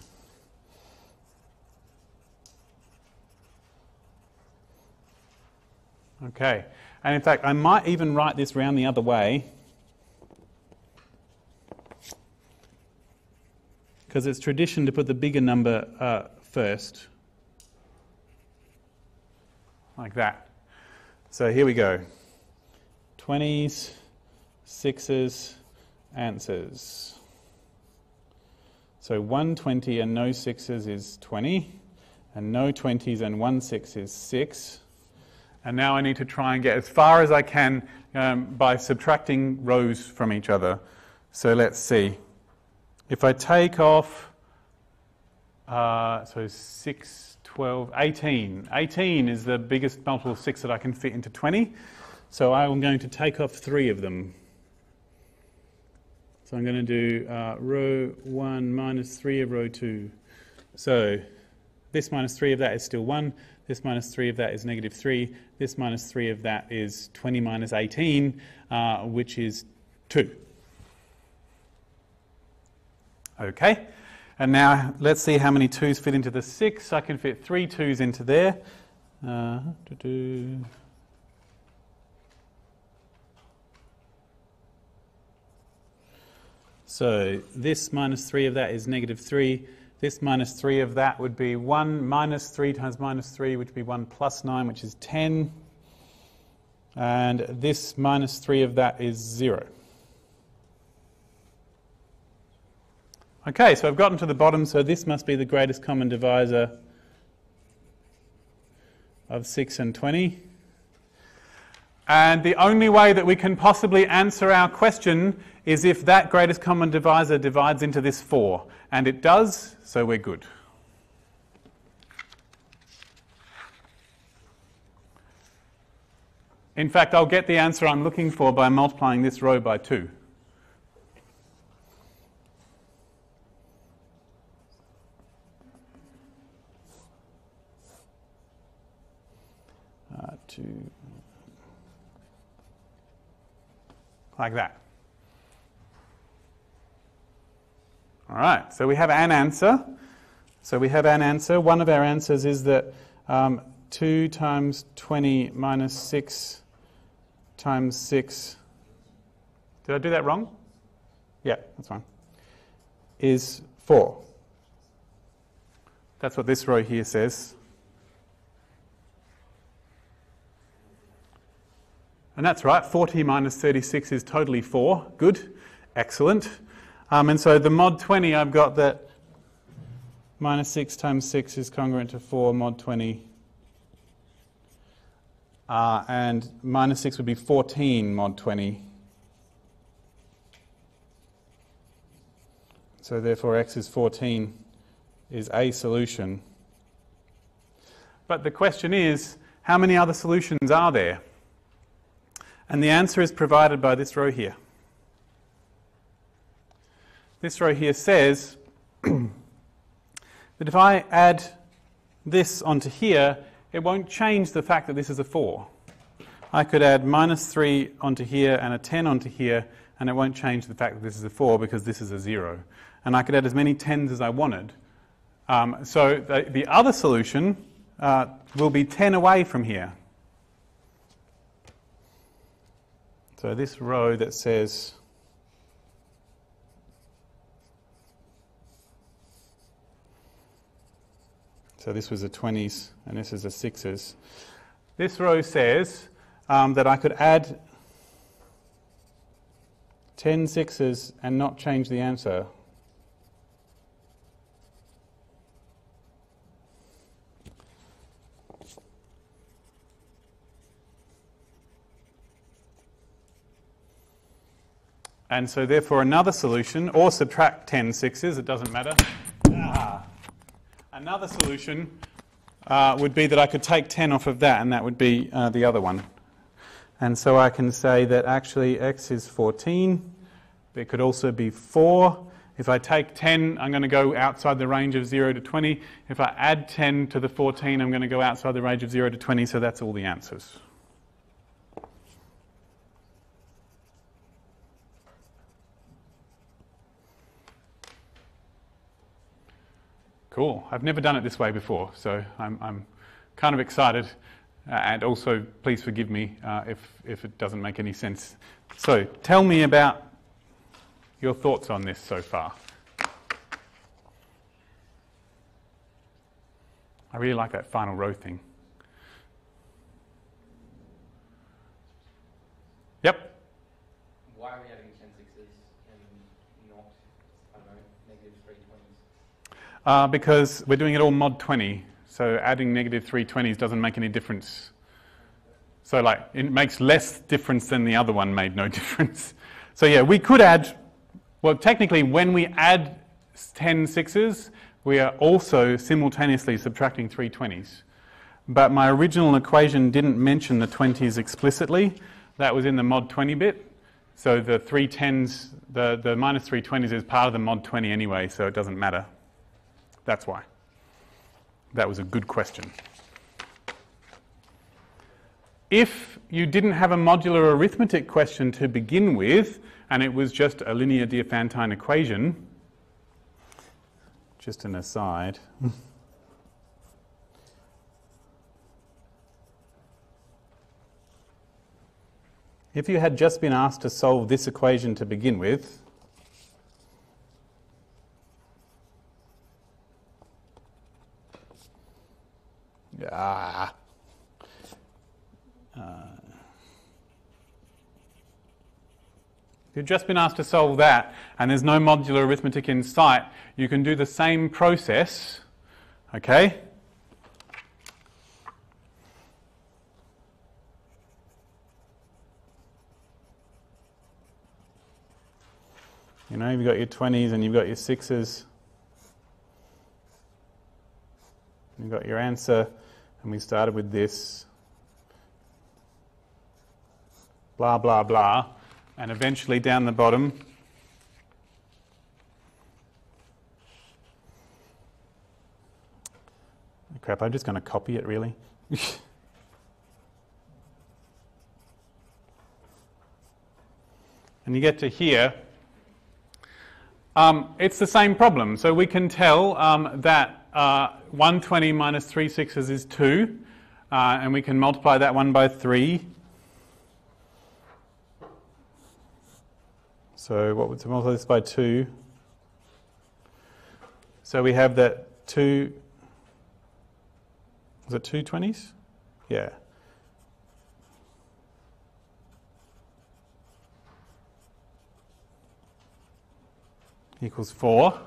Okay. And in fact, I might even write this round the other way, because it's tradition to put the bigger number first. Like that. So here we go. 20s, 6s, answers. So 120 and no 6s is 20, and no 20s and 1 6 is 6. And now I need to try and get as far as I can by subtracting rows from each other. So let's see. If I take off, so 6, 12, 18. 18 is the biggest multiple of 6 that I can fit into 20. So I'm going to take off 3 of them. So I'm going to do row 1 minus 3 of row 2. So this minus 3 of that is still 1. This minus 3 of that is negative 3. This minus 3 of that is 20 minus 18, which is 2. Okay. And now let's see how many 2s fit into the 6. I can fit 3 2s into there. So this minus 3 of that is negative 3. This minus 3 of that would be 1 minus 3 times minus 3, which would be 1 plus 9, which is 10. And this minus 3 of that is 0. Okay, so I've gotten to the bottom, so this must be the greatest common divisor of 6 and 20. And the only way that we can possibly answer our question is if that greatest common divisor divides into this 4. And it does, so we're good. In fact, I'll get the answer I'm looking for by multiplying this row by 2. 2. Like that. All right, so we have an answer. One of our answers is that 2 times 20 minus 6 times 6. Did I do that wrong? Yeah, that's fine. Is 4. That's what this row here says. And that's right, 40 minus 36 is totally 4. Good, excellent. And so the mod 20, I've got that minus 6 times 6 is congruent to 4 mod 20. And minus 6 would be 14 mod 20. So therefore x is 14 is a solution. But the question is, how many other solutions are there? And the answer is provided by this row here. This row here says that if I add this onto here, it won't change the fact that this is a 4. I could add minus 3 onto here and a 10 onto here, and it won't change the fact that this is a 4 because this is a 0. And I could add as many 10s as I wanted. So the other solution will be 10 away from here. So this row that says so this was the 20s and this is the 6s. This row says that I could add 10 6s and not change the answer. And so therefore another solution, or subtract 10 6s, it doesn't matter. Another solution would be that I could take 10 off of that, and that would be the other one. And so I can say that actually x is 14. It could also be 4. If I take 10, I'm going to go outside the range of 0 to 20. If I add 10 to the 14, I'm going to go outside the range of 0 to 20, so that's all the answers. Cool. I've never done it this way before, so I'm kind of excited, and also please forgive me if it doesn't make any sense. So tell me about your thoughts on this so far. I really like that final row thing. Yep. Why are we adding 10 6s and not, I don't know, negative 3 20s? Because we're doing it all mod 20, so adding negative 3 20s doesn't make any difference. So like, it makes less difference than the other one made no difference. So yeah, we could add, well technically when we add 10 6s, we are also simultaneously subtracting 3 20s. But my original equation didn't mention the 20s explicitly. That was in the mod 20 bit. So the 3 10s, the minus 3 20s is part of the mod 20 anyway, so it doesn't matter. That's why. That was a good question. If you didn't have a modular arithmetic question to begin with, and it was just a linear Diophantine equation, just an aside, if you had just been asked to solve this equation to begin with, if you've just been asked to solve that and there's no modular arithmetic in sight, you can do the same process, okay? You know, you've got your 20s and you've got your 6s. You've got your answer, and we started with this. Blah, blah, blah. And eventually down the bottom, crap, I'm just going to copy it really. And you get to here. It's the same problem. So we can tell that 120 minus 3 sixes is 2. And we can multiply that one by 3. So what would to multiply this by 2? So we have that 2, was it 2 20s? Yeah. Equals 4.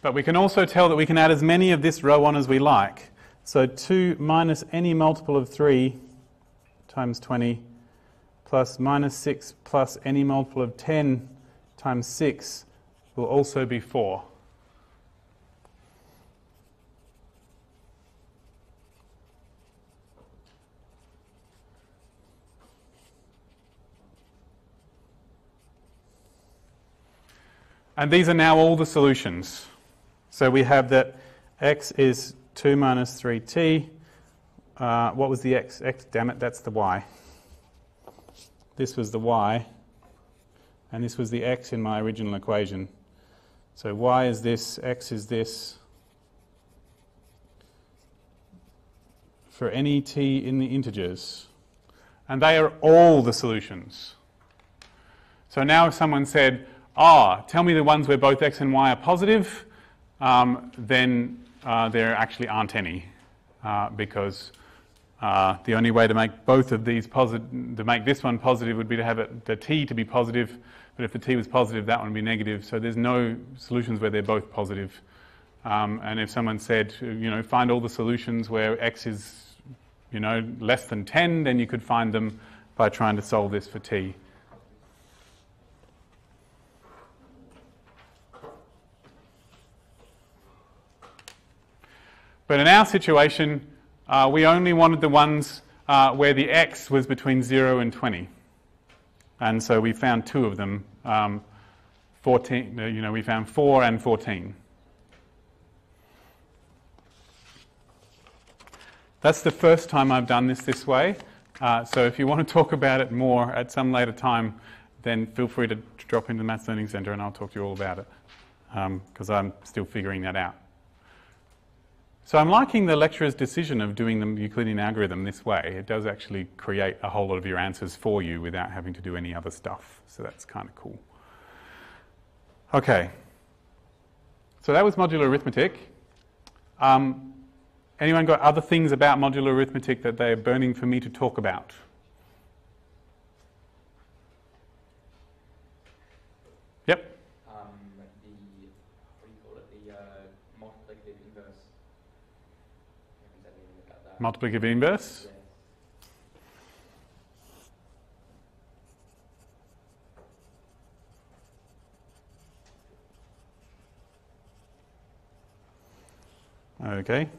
But we can also tell that we can add as many of this row on as we like. So 2 minus any multiple of 3 times 20 plus minus 6 plus any multiple of 10 times 6 will also be 4. And these are now all the solutions. So we have that x is 2 minus 3t. What was the x? X, damn it, that's the y. This was the y, and this was the x in my original equation. So y is this, x is this. For any t in the integers. And they are all the solutions. So now if someone said, tell me the ones where both x and y are positive, then there actually aren't any, because the only way to make both of these positive, to make this one positive, would be to have the t to be positive, but if the t was positive, that one would be negative. So there's no solutions where they're both positive. And if someone said, find all the solutions where x is, less than 10, then you could find them by trying to solve this for t. But in our situation, we only wanted the ones where the x was between 0 and 20. And so we found 2 of them, 14, we found 4 and 14. That's the first time I've done this way. So if you want to talk about it more at some later time, then feel free to drop into the Maths Learning Centre and I'll talk to you all about it, because I'm still figuring that out. So I'm liking the lecturer's decision of doing the Euclidean algorithm this way. It does actually create a whole lot of your answers for you without having to do any other stuff. So that's kind of cool. Okay. So that was modular arithmetic. Anyone got other things about modular arithmetic that they're burning for me to talk about? Yep. Multiplicative inverse. Okay.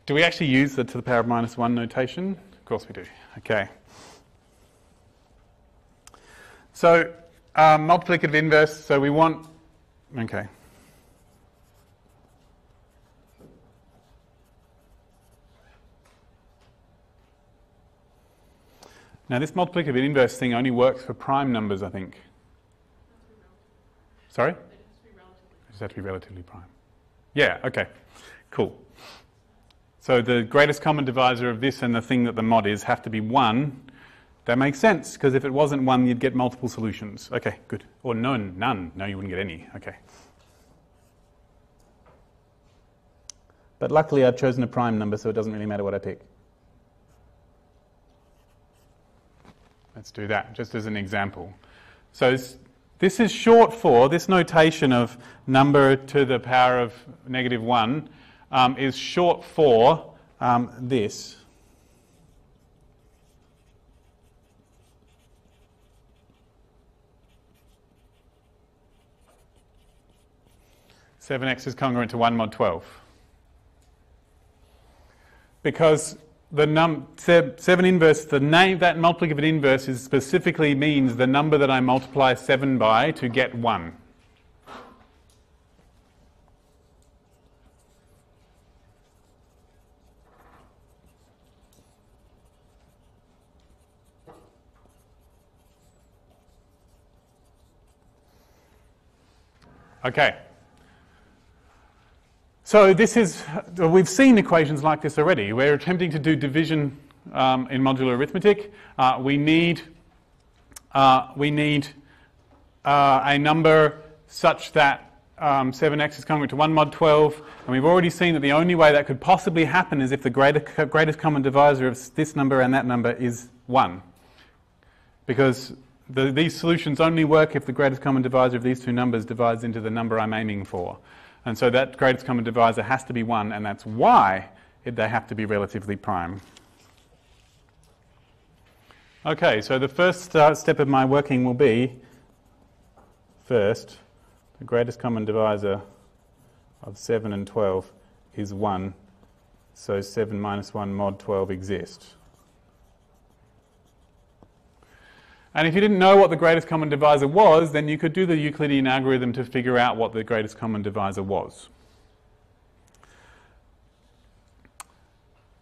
Do we actually use the to the power of minus 1 notation? Of course we do. Okay. So multiplicative inverse, so we want, okay. Now this multiplicative inverse thing only works for prime numbers, I think. Sorry? It just has to be relatively prime. Yeah, okay, cool. So the greatest common divisor of this and the thing that the mod is have to be 1. That makes sense, because if it wasn't 1, you'd get multiple solutions. Okay, good. Or none. No, you wouldn't get any. Okay. But luckily I've chosen a prime number, so it doesn't really matter what I pick. Let's do that, just as an example. So this is short for, this notation of number to the power of negative 1 is short for this. 7x is congruent to 1 mod 12. Because the 7 inverse, the name, that multiplicative inverse is specifically means the number that I multiply 7 by to get 1. Okay. So this is, we've seen equations like this already. We're attempting to do division in modular arithmetic. We need a number such that 7x is congruent to 1 mod 12, and we've already seen that the only way that could possibly happen is if the greatest common divisor of this number and that number is 1. Because these solutions only work if the greatest common divisor of these two numbers divides into the number I'm aiming for. And so that greatest common divisor has to be 1, and that's why they have to be relatively prime. Okay, so the first step of my working will be, first, the greatest common divisor of 7 and 12 is 1, so 7 minus 1 mod 12 exists. And if you didn't know what the greatest common divisor was, then you could do the Euclidean algorithm to figure out what the greatest common divisor was.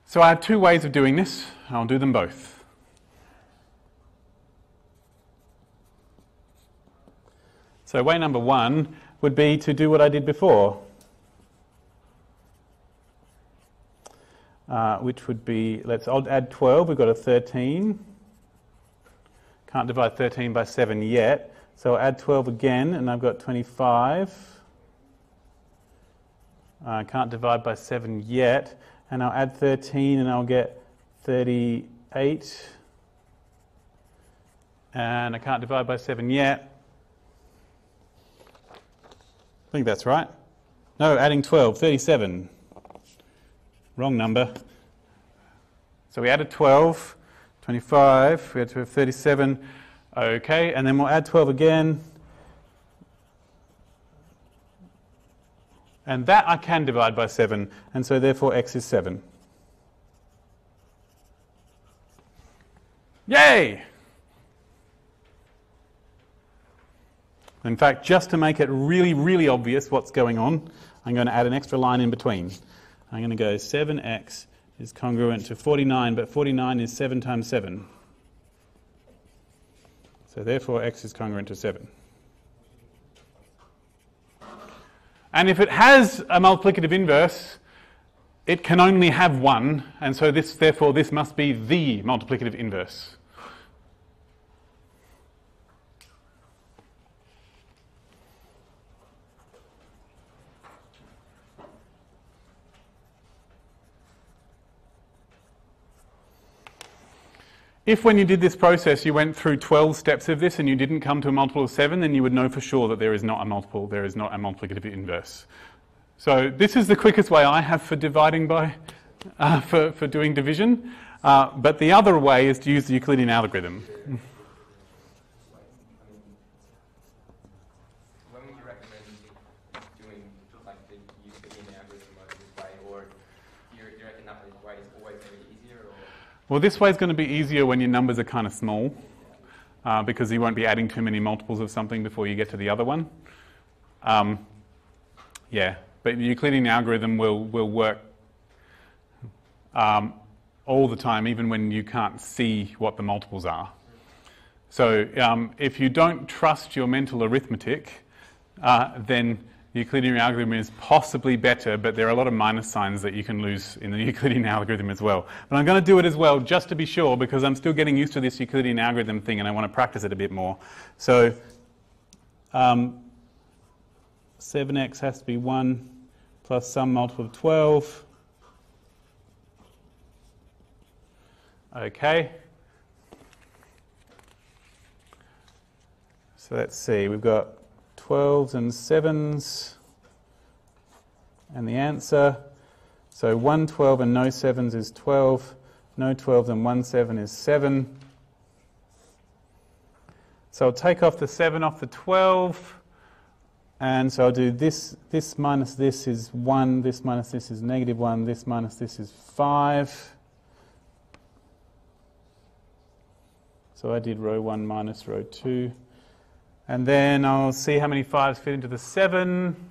So I have two ways of doing this. I'll do them both. So way number one would be to do what I did before, which would be, I'll add 12, we've got a 13. Can't divide 13 by 7 yet, so I'll add 12 again, and I've got 25. I can't divide by 7 yet, and I'll add 13, and I'll get 38. And I can't divide by 7 yet. I think that's right. No, adding 12, 37. Wrong number. So we added 12. 25, we had to have 37, okay, and then we'll add 12 again, and that I can divide by 7, and so therefore x is 7. Yay! In fact, just to make it really, really obvious what's going on, I'm going to add an extra line in between. I'm going to go 7x is congruent to 49, but 49 is 7 times 7. So therefore x is congruent to 7. And if it has a multiplicative inverse, it can only have 1, and so therefore this must be the multiplicative inverse. If when you did this process you went through 12 steps of this and you didn't come to a multiple of 7, then you would know for sure that there is not a multiplicative inverse. So this is the quickest way I have for dividing by, for doing division, but the other way is to use the Euclidean algorithm. When would you recommend doing like the Euclidean algorithm this way, or do you reckon that way is always going to be easier? Or? Well, this way is going to be easier when your numbers are kind of small, because you won't be adding too many multiples of something before you get to the other one. Yeah, but the Euclidean algorithm will work all the time, even when you can't see what the multiples are. So if you don't trust your mental arithmetic, then the Euclidean algorithm is possibly better, but there are a lot of minus signs that you can lose in the Euclidean algorithm as well. But I'm going to do it as well, just to be sure, because I'm still getting used to this Euclidean algorithm thing and I want to practice it a bit more. So 7x has to be 1 plus some multiple of 12. Okay. So let's see, we've got 12s and 7s, and the answer, so 1 12 and no 7s is 12, no 12s and 1 7 is 7. So I'll take off the 7 off the 12, And so I'll do this minus this is 1, this minus this is -1, this minus this is 5. So I did row 1 minus row 2. And then I'll see how many 5s fit into the 7.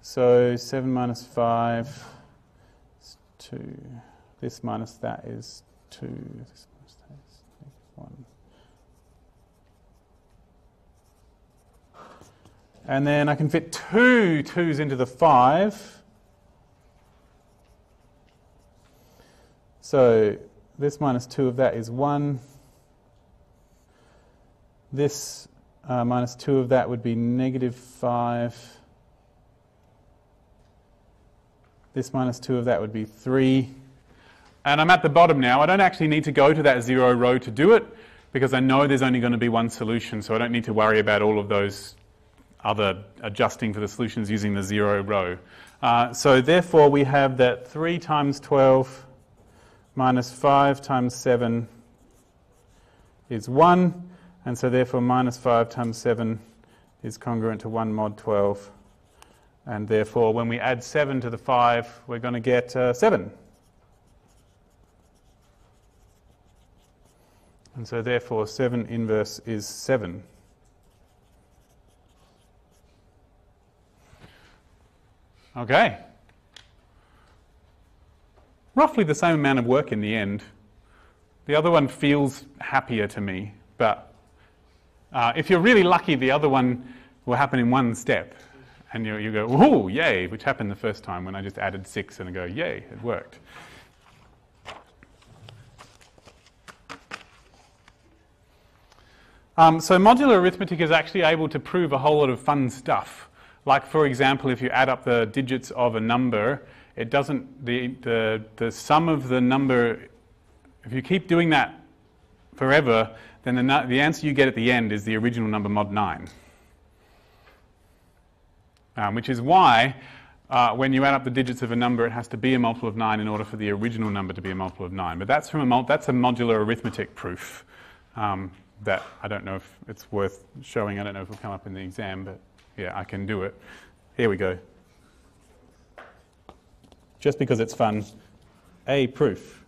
So 7 minus 5 is 2. This minus that is 2. This minus that is -1. And then I can fit 2 2s into the 5. So this minus 2 of that is 1. This minus 2 of that would be -5. This minus 2 of that would be 3. And I'm at the bottom now. I don't actually need to go to that 0 row to do it, because I know there's only going to be one solution, so I don't need to worry about all of those other adjusting for the solutions using the 0 row. So therefore we have that 3 times 12 minus 5 times 7 is 1, and so therefore minus 5 times 7 is congruent to 1 mod 12, and therefore when we add 7 to the 5 we're going to get 7. And so therefore 7 inverse is 7. Okay. Roughly the same amount of work in the end. The other one feels happier to me, but if you're really lucky, the other one will happen in one step. And you go, ooh, yay, which happened the first time when I just added 6 and I go, yay, it worked. So modular arithmetic is actually able to prove a whole lot of fun stuff. Like, for example, if you add up the digits of a number, it doesn't, the sum of the number, if you keep doing that forever, then the answer you get at the end is the original number mod 9. Which is why when you add up the digits of a number, it has to be a multiple of 9 in order for the original number to be a multiple of 9. But that's that's a modular arithmetic proof that I don't know if it's worth showing. I don't know if it'll come up in the exam, but yeah, I can do it. Here we go. Just because it's fun, a proof.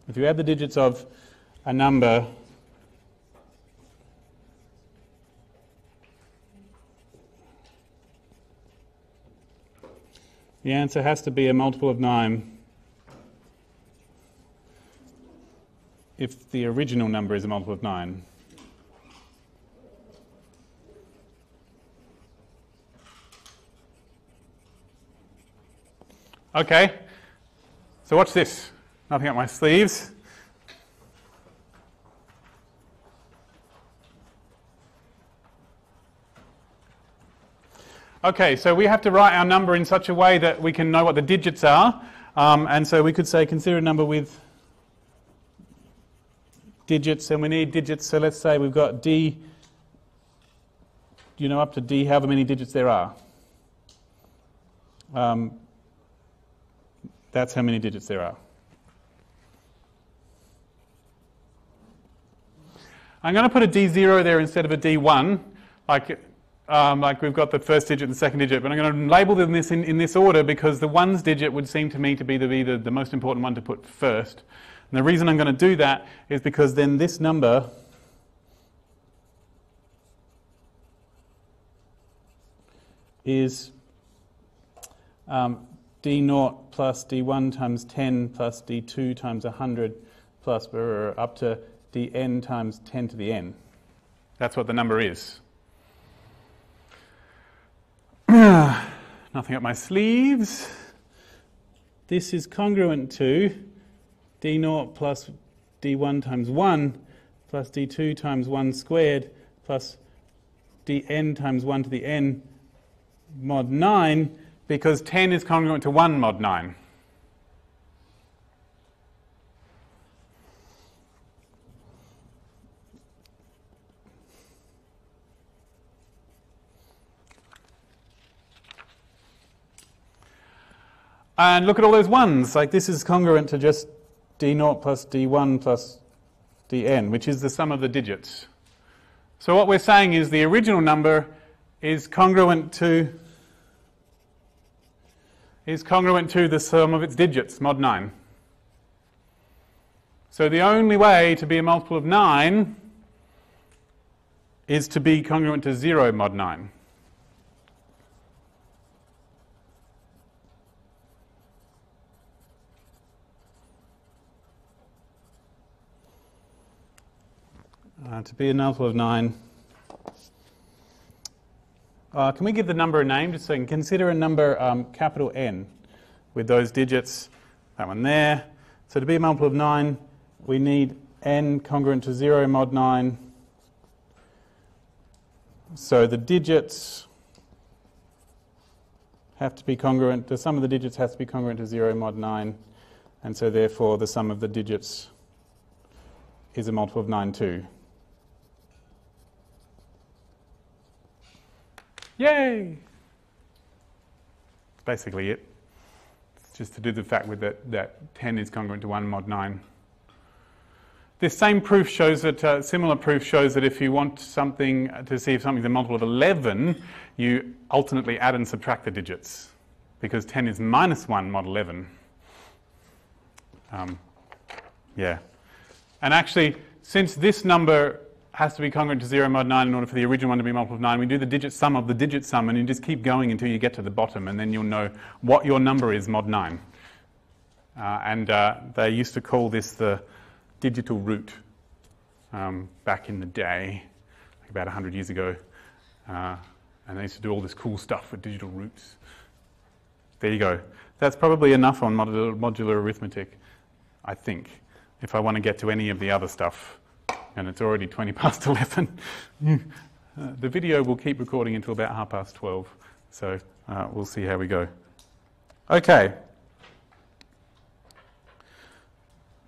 If you add the digits of a number, the answer has to be a multiple of 9 if the original number is a multiple of 9. Okay, so watch this. Nothing up my sleeves. Okay, so we have to write our number in such a way that we can know what the digits are. And so we could say consider a number with digits, and we need digits. So let's say we've got D, up to D, however many digits there are. That's how many digits there are. I'm going to put a D0 there instead of a D1, like we've got the first digit and the second digit, but I'm going to label them in this order because the ones digit would seem to me to be the most important one to put first. And the reason I'm going to do that is because then this number is D0 plus D1 times 10 plus D2 times 100 plus up to dn times 10 to the n. That's what the number is. Nothing up my sleeves. This is congruent to d0 plus d1 times 1 plus d2 times 1 squared plus dn times 1 to the n mod 9, because 10 is congruent to 1 mod 9. And look at all those ones. Like this is congruent to just d0 plus d1 plus dn, which is the sum of the digits. So what we're saying is the original number is congruent to the sum of its digits, mod 9. So the only way to be a multiple of 9 is to be congruent to 0 mod 9. To be a multiple of 9. Can we give the number a name just so you can consider a number capital N with those digits, that one there. So to be a multiple of 9, we need n congruent to 0 mod 9. So the digits have to be congruent, the sum of the digits has to be congruent to 0 mod 9, and so therefore the sum of the digits is a multiple of 9 too. Yay! That's basically it. It's just to do the fact with that 10 is congruent to 1 mod 9. This same proof shows that, similar proof shows that if you want something to see if something's a multiple of 11, you alternately add and subtract the digits, because 10 is minus 1 mod 11. Yeah. And actually, since this number has to be congruent to 0 mod 9 in order for the original one to be a multiple of 9, we do the digit sum of the digit sum, and you just keep going until you get to the bottom, and then you'll know what your number is mod 9. They used to call this the digital root back in the day, like about 100 years ago. And they used to do all this cool stuff with digital roots. There you go. That's probably enough on modular arithmetic, I think, if I want to get to any of the other stuff. And it's already 20 past 11. The video will keep recording until about 12:30. So we'll see how we go. Okay.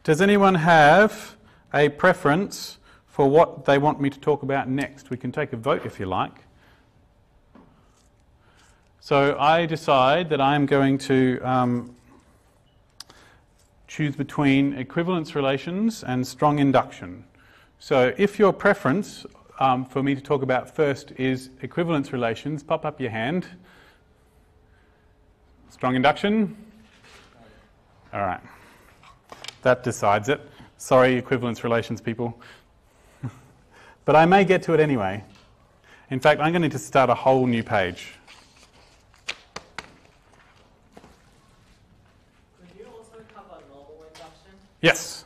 Does anyone have a preference for what they want me to talk about next? We can take a vote if you like. So I decide that I'm going to choose between equivalence relations and strong induction. So if your preference for me to talk about first is equivalence relations, pop up your hand. Strong induction? All right. That decides it. Sorry, equivalence relations people. But I may get to it anyway. In fact, I'm going to need to start a whole new page. Could you also cover normal induction? Yes.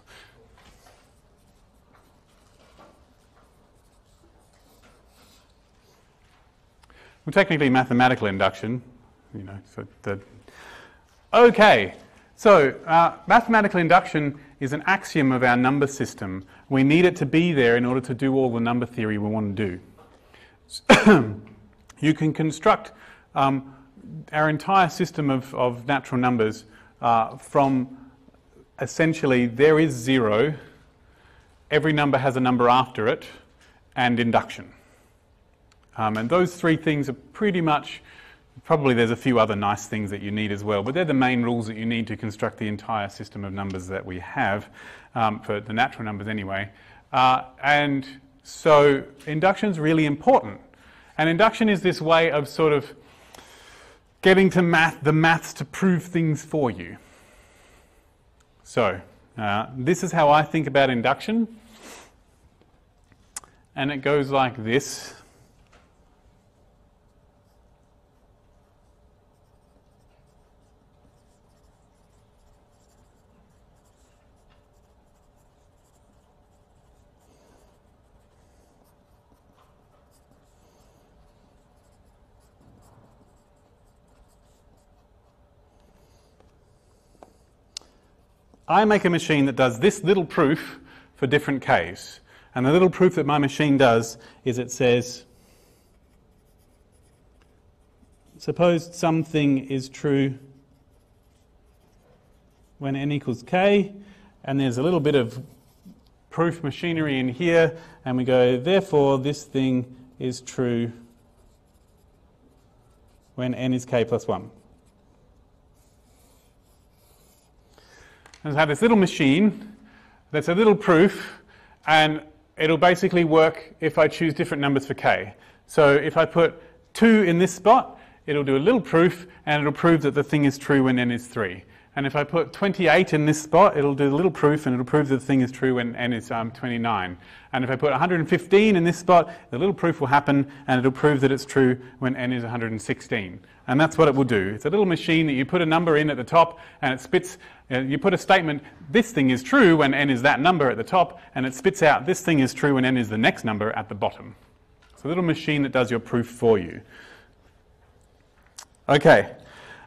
Well, technically mathematical induction, you know, okay. So, mathematical induction is an axiom of our number system. We need it to be there in order to do all the number theory we want to do. You can construct our entire system of natural numbers from essentially there is 0, every number has a number after it, and induction. And those three things are pretty much, probably there's a few other nice things that you need as well, but they're the main rules that you need to construct the entire system of numbers that we have, for the natural numbers anyway. And so induction is really important. And induction is this way of sort of getting to the maths to prove things for you. So this is how I think about induction. And it goes like this. I make a machine that does this little proof for different k's. And the little proof that my machine does is it says, suppose something is true when n equals k, and there's a little bit of proof machinery in here, and we go, therefore this thing is true when n is k plus 1. And I have this little machine that's a little proof, and it'll basically work if I choose different numbers for k. So if I put 2 in this spot, it'll do a little proof, and it'll prove that the thing is true when n is 3. And if I put 28 in this spot, it'll do a little proof, and it'll prove that the thing is true when n is 29. And if I put 115 in this spot, the little proof will happen, and it'll prove that it's true when n is 116. And that's what it will do. It's a little machine that you put a number in at the top, and it spits, you put a statement, this thing is true when n is that number at the top, and it spits out, this thing is true when n is the next number at the bottom. It's a little machine that does your proof for you. Okay.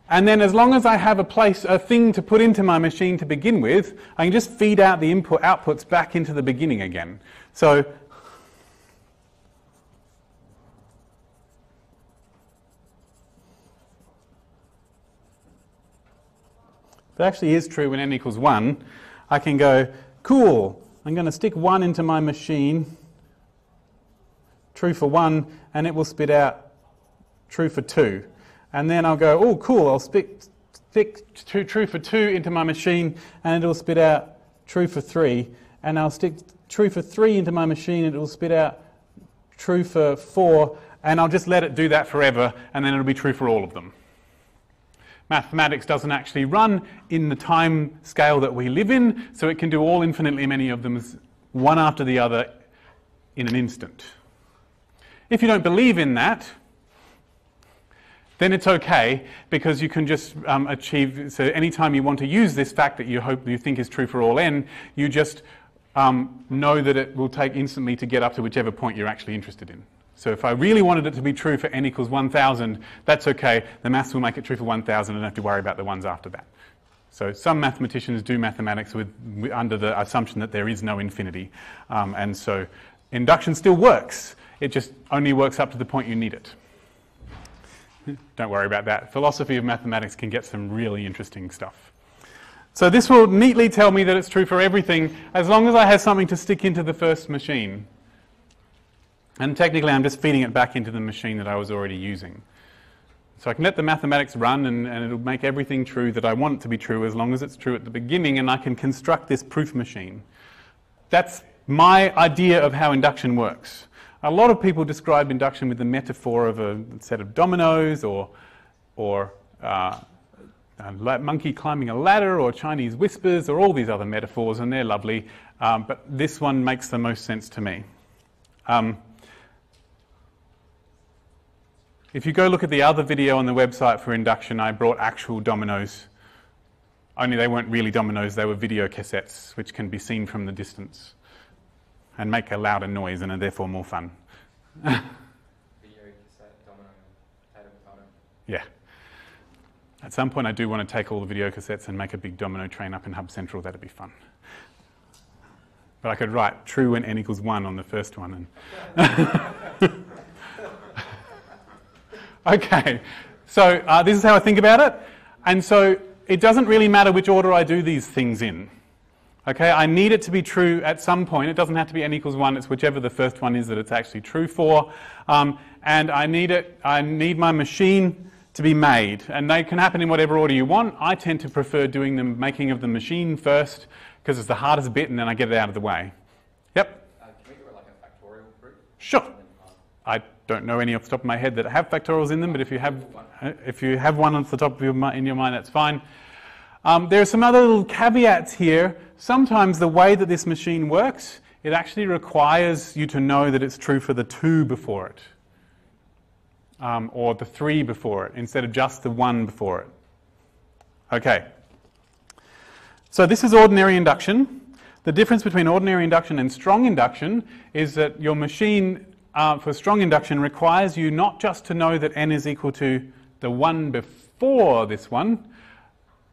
And then as long as I have a thing to put into my machine to begin with, I can just feed out the outputs back into the beginning again. So if it actually is true when n equals 1, I can go, cool, I'm going to stick 1 into my machine, true for 1, and it will spit out true for 2. And then I'll go, oh, cool, I'll stick true for 2 into my machine, and it'll spit out true for 3. And I'll stick true for 3 into my machine, and it'll spit out true for 4. And I'll just let it do that forever, and then it'll be true for all of them. Mathematics doesn't actually run in the time scale that we live in, so it can do all infinitely many of them one after the other in an instant. If you don't believe in that, then it's okay, because you can just achieve, so anytime you want to use this fact that you think is true for all n, you just know that it will take instantly to get up to whichever point you're actually interested in. So if I really wanted it to be true for n equals 1000, that's okay, the maths will make it true for 1000 and I don't have to worry about the ones after that. So some mathematicians do mathematics under the assumption that there is no infinity, and so induction still works, it just only works up to the point you need it. Don't worry about that. Philosophy of mathematics can get some really interesting stuff. So this will neatly tell me that it's true for everything as long as I have something to stick into the first machine. And technically I'm just feeding it back into the machine that I was already using. So I can let the mathematics run and it'll make everything true that I want it to be true as long as it's true at the beginning, and I can construct this proof machine. That's my idea of how induction works. A lot of people describe induction with the metaphor of a set of dominoes or a monkey climbing a ladder or Chinese whispers or all these other metaphors, and they're lovely, but this one makes the most sense to me. If you go look at the other video on the website for induction, I brought actual dominoes, only they weren't really dominoes, they were video cassettes which can be seen from the distance and make a louder noise and are therefore more fun. Video cassette, domino, potato. Yeah. At some point I do want to take all the video cassettes and make a big domino train up in Hub Central, that'd be fun. But I could write true when n equals 1 on the first one. And okay, so this is how I think about it. And so it doesn't really matter which order I do these things in. Okay, I need it to be true at some point. It doesn't have to be n equals 1. It's whichever the first one is that it's actually true for. And I need my machine to be made. And they can happen in whatever order you want. I tend to prefer doing the making of the machine first because it's the hardest bit, and then I get it out of the way. Yep? Can we do it like a factorial proof? Sure. I don't know any off the top of my head that have factorials in them, but if you have one off the top of your mind, that's fine. There are some other little caveats here. Sometimes the way that this machine works, it actually requires you to know that it's true for the 2 before it, or the 3 before it, instead of just the 1 before it. Okay. So this is ordinary induction. The difference between ordinary induction and strong induction is that your machine for strong induction requires you not just to know that n is equal to the 1 before this one,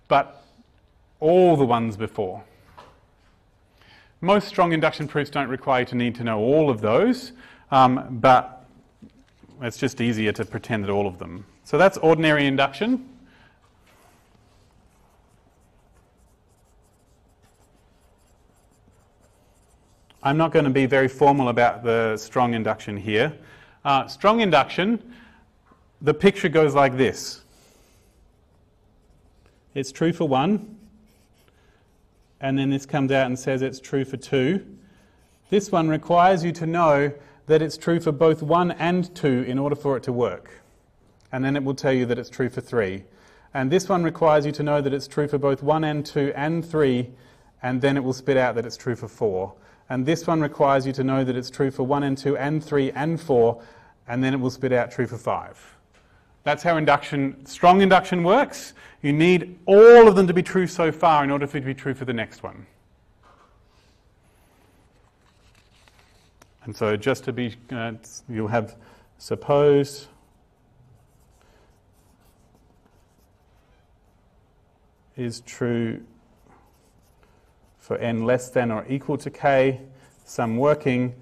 but all the ones before. Most strong induction proofs don't require you to need to know all of those, but it's just easier to pretend that all of them. So that's ordinary induction. I'm not going to be very formal about the strong induction here. Strong induction, the picture goes like this. It's true for 1, and then this comes out and says it's true for 2. This one requires you to know that it's true for both 1 and 2 in order for it to work. And then it will tell you that it's true for 3. And this one requires you to know that it's true for both 1 and 2 and 3, and then it will spit out that it's true for 4. And this one requires you to know that it's true for 1 and 2 and 3 and 4, and then it will spit out true for 5. That's how strong induction works. You need all of them to be true so far in order for it to be true for the next one. And so just to be, you'll have suppose is true for n less than or equal to k, sum working,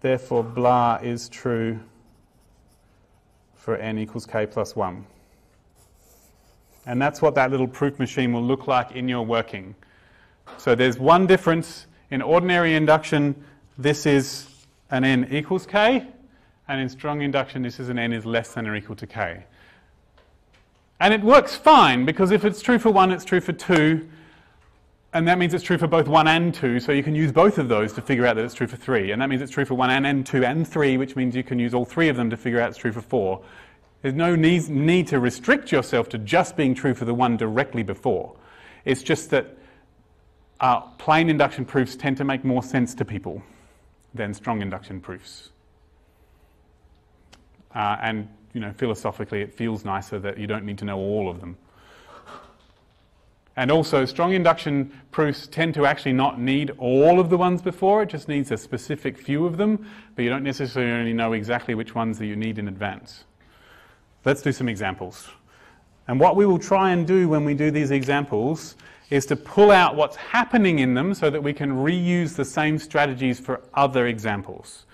therefore blah is true for n equals k plus 1. And that's what that little proof machine will look like in your working. So there's one difference. In ordinary induction, this is an n equals k, and in strong induction, this is an n is less than or equal to k. And it works fine, because if it's true for 1, it's true for 2, and that means it's true for both 1 and 2, so you can use both of those to figure out that it's true for 3. And that means it's true for 1 and 2 and 3, which means you can use all 3 of them to figure out it's true for 4. There's no need to restrict yourself to just being true for the one directly before. It's just that plain induction proofs tend to make more sense to people than strong induction proofs. And philosophically, it feels nicer that you don't need to know all of them. And also, strong induction proofs tend to actually not need all of the ones before. It just needs a specific few of them, but you don't necessarily know exactly which ones that you need in advance. Let's do some examples. And what we will try and do when we do these examples is to pull out what's happening in them so that we can reuse the same strategies for other examples.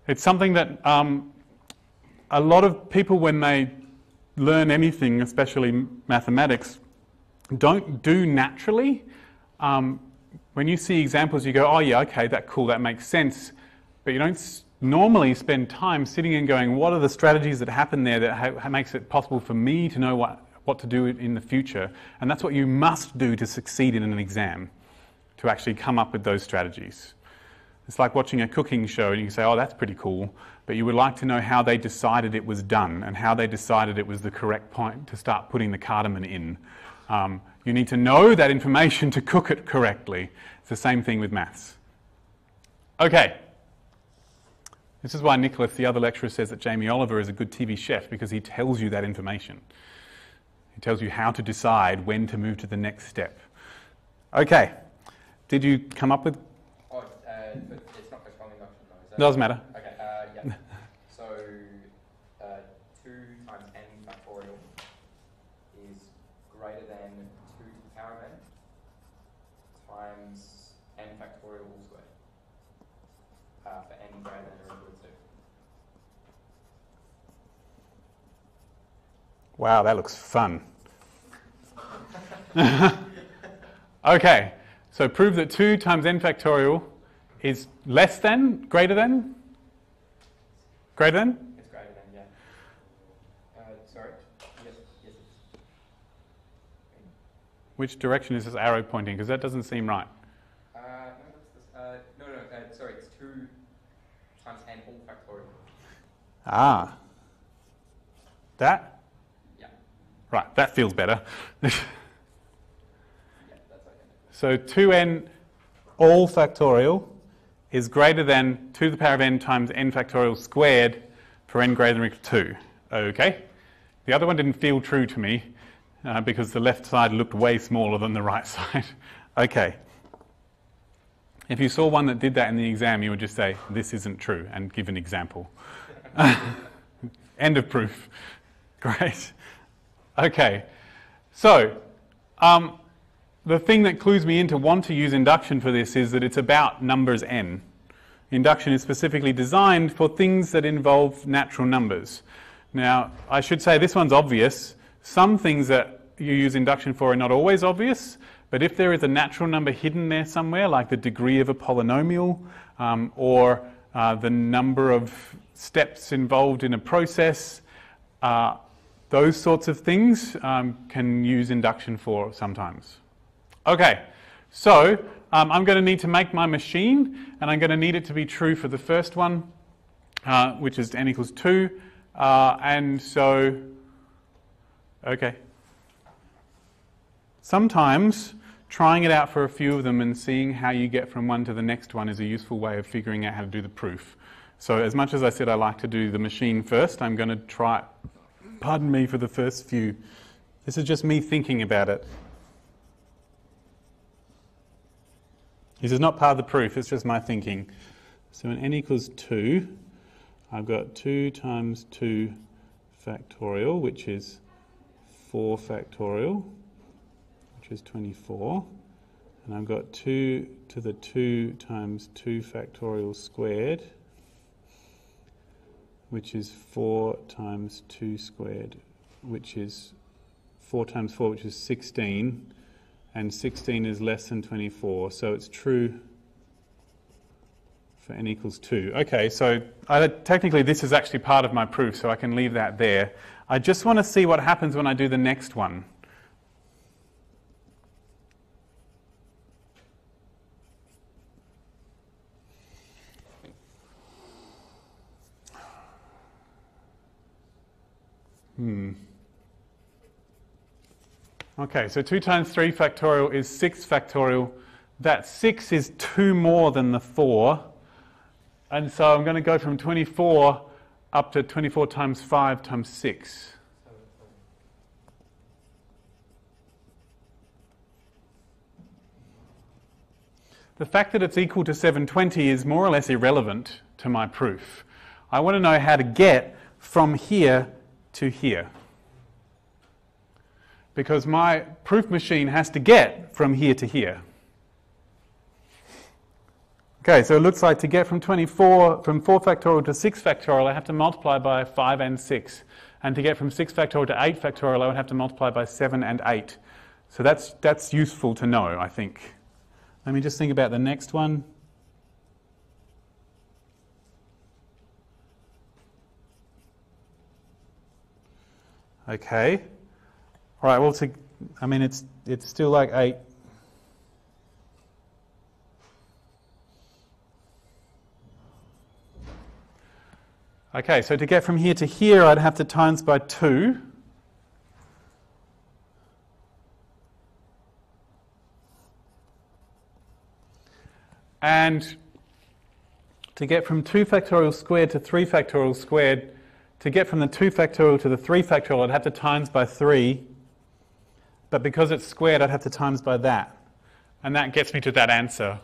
It's something that a lot of people, when they learn anything, especially mathematics, don't do naturally. When you see examples, you go, oh yeah, okay, that's cool, that makes sense. But you don't normally spend time sitting and going, what are the strategies that happen there that makes it possible for me to know what to do in the future? And that's what you must do to succeed in an exam, to actually come up with those strategies. It's like watching a cooking show and you can say, oh, that's pretty cool, but you would like to know how they decided it was done and how they decided it was the correct point to start putting the cardamom in. You need to know that information to cook it correctly. It's the same thing with maths. Okay. This is why Nicholas, the other lecturer, says that Jamie Oliver is a good TV chef, because he tells you that information. He tells you how to decide when to move to the next step. Okay. Did you come up with... Oh, but it's not for strong induction, though, is that? Doesn't matter. Okay, yeah. So, 2 times n factorial is greater than 2 to the power of n times n factorial all squared for n greater than or equal to 2. Wow, that looks fun. Okay, so prove that 2 times n factorial is less than, greater than? Greater than? It's greater than, yeah. Sorry? Yes, it is. Which direction is this arrow pointing? Because that doesn't seem right. Sorry, it's 2 times n all factorial. Ah. That? Yeah. Right, that feels better. Yeah, that's okay. So 2n all factorial is greater than 2 to the power of n times n factorial squared for n greater than or equal to 2. Okay. The other one didn't feel true to me because the left side looked way smaller than the right side. Okay. If you saw one that did that in the exam, you would just say, this isn't true, and give an example. End of proof. Great. Okay. So, the thing that clues me in to want to use induction for this is that it's about numbers n. Induction is specifically designed for things that involve natural numbers. Now, I should say this one's obvious. Some things that you use induction for are not always obvious, but if there is a natural number hidden there somewhere, like the degree of a polynomial, or the number of steps involved in a process, those sorts of things can use induction for sometimes. Okay, So I'm going to need to make my machine, and I'm going to need it to be true for the first one, which is n equals 2. And so, okay. Sometimes trying it out for a few of them and seeing how you get from one to the next one is a useful way of figuring out how to do the proof. So as much as I said I like to do the machine first, I'm going to try, pardon me for the first few. This is just me thinking about it. This is not part of the proof, it's just my thinking. So when n equals 2, I've got 2 times 2 factorial, which is 4 factorial, which is 24. And I've got 2 to the 2 times 2 factorial squared, which is 4 times 2 squared, which is 4 times 4, which is 16. And 16 is less than 24, so it's true for n equals 2. Okay, so technically this is actually part of my proof, so I can leave that there. I just want to see what happens when I do the next one. Okay, so 2 times 3 factorial is 6 factorial. That 6 is 2 more than the 4. And so I'm going to go from 24 up to 24 times 5 times 6. The fact that it's equal to 720 is more or less irrelevant to my proof. I want to know how to get from here to here, because my proof machine has to get from here to here. Okay, so it looks like to get from 4 factorial to 6 factorial, I have to multiply by 5 and 6. And to get from 6 factorial to 8 factorial, I would have to multiply by 7 and 8. So that's useful to know, I think. Let me just think about the next one. Okay. All right, well, it's still like 8. Okay, so to get from here to here, I'd have to times by 2. And to get from 2 factorial squared to 3 factorial squared, to get from the 2 factorial to the 3 factorial, I'd have to times by 3. But because it's squared, I'd have to times by that. And that gets me to that answer.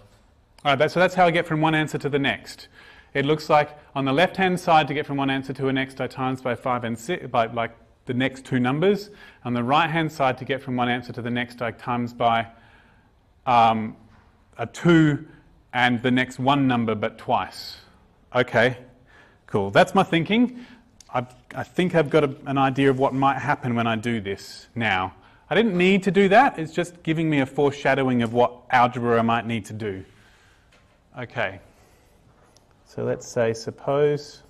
All right, so that's how I get from one answer to the next. It looks like on the left-hand side, to get from one answer to the next, I times by 5 and 6, by like the next two numbers. On the right-hand side, to get from one answer to the next, I times by a 2 and the next one number, but twice. Okay, cool. That's my thinking. I think I've got an idea of what might happen when I do this now. I didn't need to do that. It's just giving me a foreshadowing of what algebra I might need to do. Okay. So let's say, suppose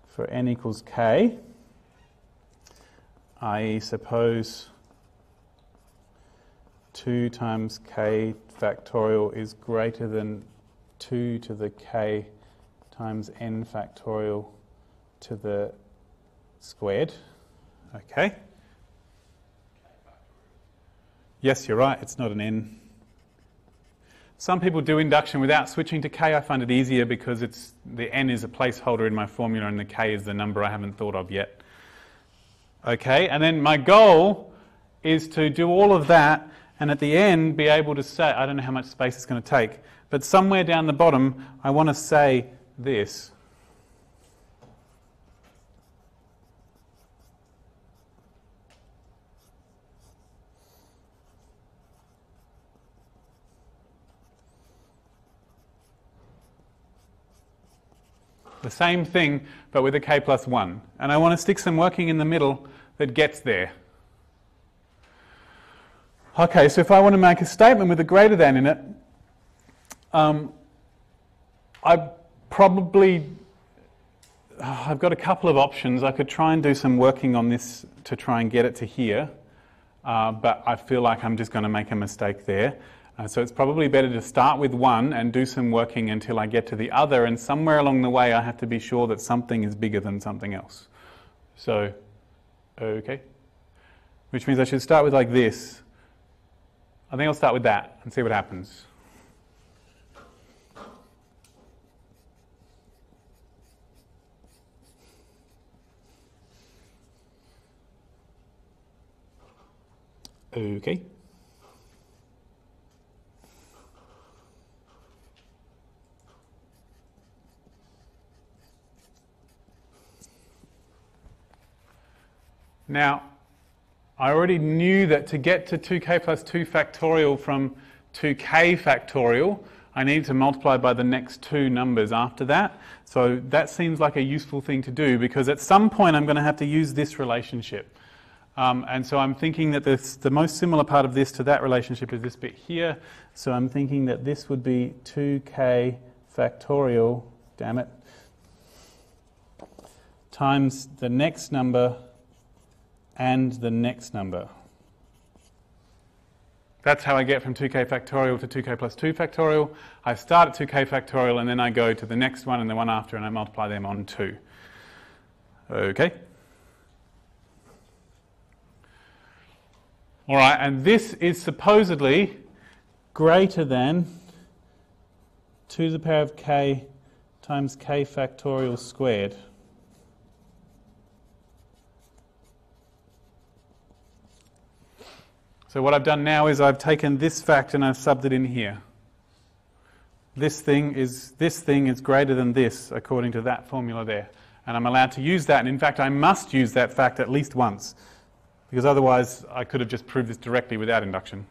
for n equals k, i.e. suppose 2 times k factorial is greater than 2 to the k times n factorial to the squared. Okay. Yes, you're right, it's not an n. Some people do induction without switching to k. I find it easier because the n is a placeholder in my formula and the k is the number I haven't thought of yet. Okay, and then my goal is to do all of that and at the end be able to say, I don't know how much space it's going to take, but somewhere down the bottom I want to say this. The same thing, but with a k plus 1. And I want to stick some working in the middle that gets there. Okay, so if I want to make a statement with a greater than in it, I've got a couple of options. I could try and do some working on this to try and get it to here. but I feel like I'm just going to make a mistake there. So it's probably better to start with one and do some working until I get to the other, and somewhere along the way I have to be sure that something is bigger than something else. So, okay. Which means I should start with like this. I think I'll start with that and see what happens. Okay. Now, I already knew that to get to 2k plus 2 factorial from 2k factorial, I need to multiply by the next two numbers after that. So that seems like a useful thing to do, because at some point I'm going to have to use this relationship. And so I'm thinking that the most similar part of this to that relationship is this bit here. So I'm thinking that this would be 2k factorial, damn it, times the next number and the next number. That's how I get from 2k factorial to 2k plus 2 factorial. I start at 2k factorial and then I go to the next one and the one after and I multiply them on 2. Okay. All right, and this is supposedly greater than 2 to the power of k times k factorial squared. So what I've done now is I've taken this fact and I've subbed it in here. This thing is greater than this according to that formula there. And I'm allowed to use that, and in fact I must use that fact at least once, because otherwise I could have just proved this directly without induction.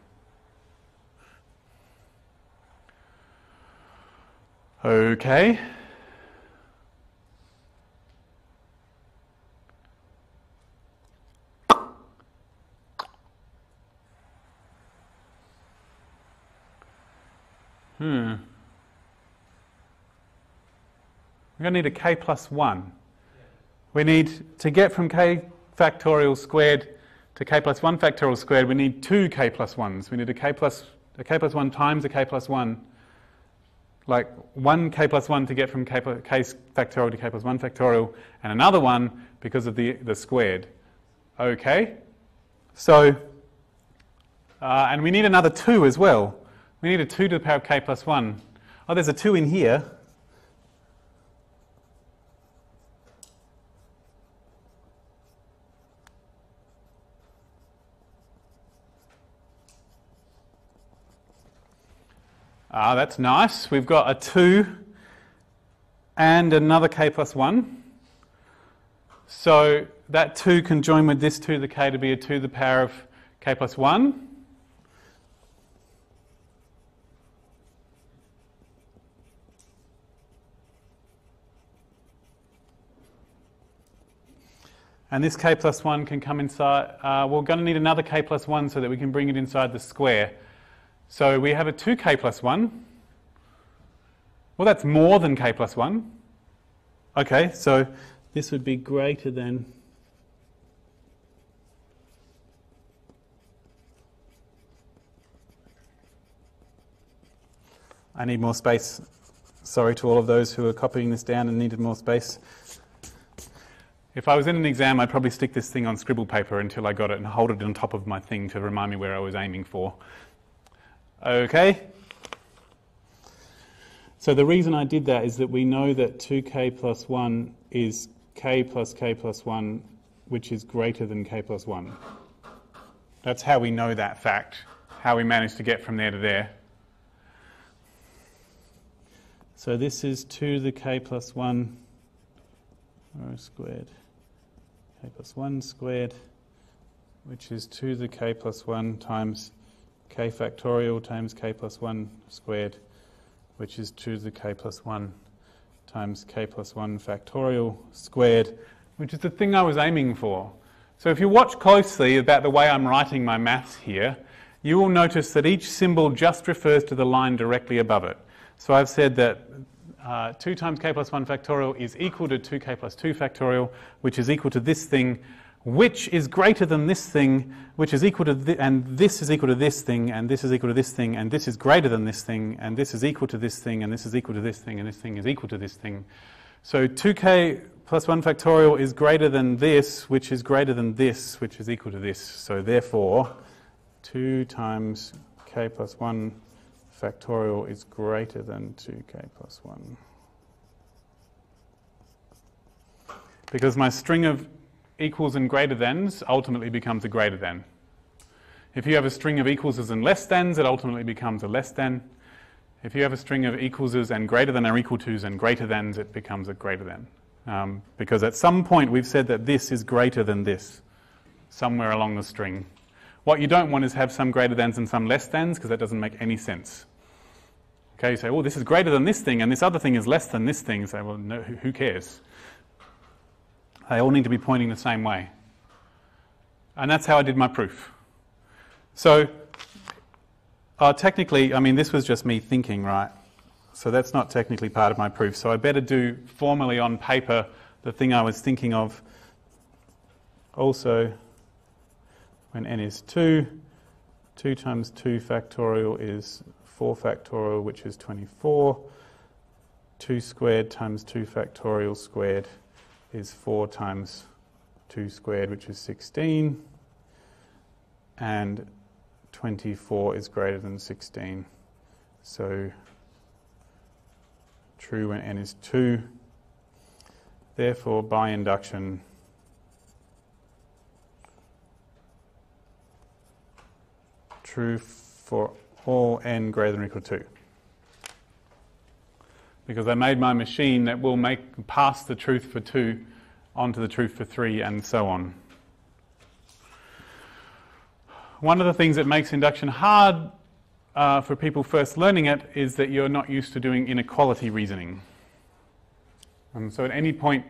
Okay. We're going to need a k plus 1. We need, to get from k factorial squared to k plus 1 factorial squared, we need two k plus 1s. We need a k plus 1 times a k plus 1. Like one k plus 1 to get from k factorial to k plus 1 factorial, and another one because of the squared. Okay? So, and we need another 2 as well. We need a 2 to the power of k plus 1. Oh, there's a 2 in here. Ah, that's nice. We've got a 2 and another k plus 1. So that 2 can join with this 2 to the k to be a 2 to the power of k plus 1. And this k plus 1 can come inside. We're going to need another k plus 1 so that we can bring it inside the square. So we have a 2k plus 1. Well, that's more than k plus 1. Okay, so this would be greater than I need more space. Sorry to all of those who are copying this down and needed more space. If I was in an exam, I'd probably stick this thing on scribble paper until I got it and hold it on top of my thing to remind me where I was aiming for. Okay? So the reason I did that is that we know that 2k plus 1 is k plus 1, which is greater than k plus 1. That's how we know that fact, how we managed to get from there to there. So this is 2 to the k plus 1 squared, k plus 1 squared, which is 2 to the k plus 1 times k factorial times k plus 1 squared, which is 2 to the k plus 1 times k plus 1 factorial squared, which is the thing I was aiming for. So if you watch closely about the way I'm writing my maths here, you will notice that each symbol just refers to the line directly above it. So I've said that 2 times k plus 1 factorial is equal to 2k plus 2 factorial, which is equal to this thing, which is greater than this thing, which is equal to and this is equal to this thing, and this is equal to this thing, and this is greater than this thing, and this is equal to this thing, and this is equal to this thing, and this thing is equal to this thing. So 2k plus 1 factorial is greater than this, which is greater than this, which is equal to this. So therefore, 2 times k plus 1 factorial is greater than 2k plus 1. Because my string of equals and greater thans ultimately becomes a greater than. If you have a string of equalses and less thans, it ultimately becomes a less than. If you have a string of equalses and greater than or equal tos and greater thans, it becomes a greater than. Because at some point we've said that this is greater than this, somewhere along the string. What you don't want is have some greater thans and some less thans, because that doesn't make any sense. Okay, you say, oh, this is greater than this thing, and this other thing is less than this thing. You say, well, no, who cares? They all need to be pointing the same way. And that's how I did my proof. So, technically, I mean, this was just me thinking, right? So that's not technically part of my proof. So I better do formally on paper the thing I was thinking of. Also, when n is 2, 2 times 2 factorial is 4 factorial, which is 24. 2 squared times 2 factorial squared is 4 times 2 squared, which is 16. And 24 is greater than 16. So true when n is 2. Therefore, by induction, true for all n greater than or equal to 2. Because I made my machine that will pass the truth for 2 onto the truth for 3 and so on. One of the things that makes induction hard for people first learning it is that you're not used to doing inequality reasoning. So at any point,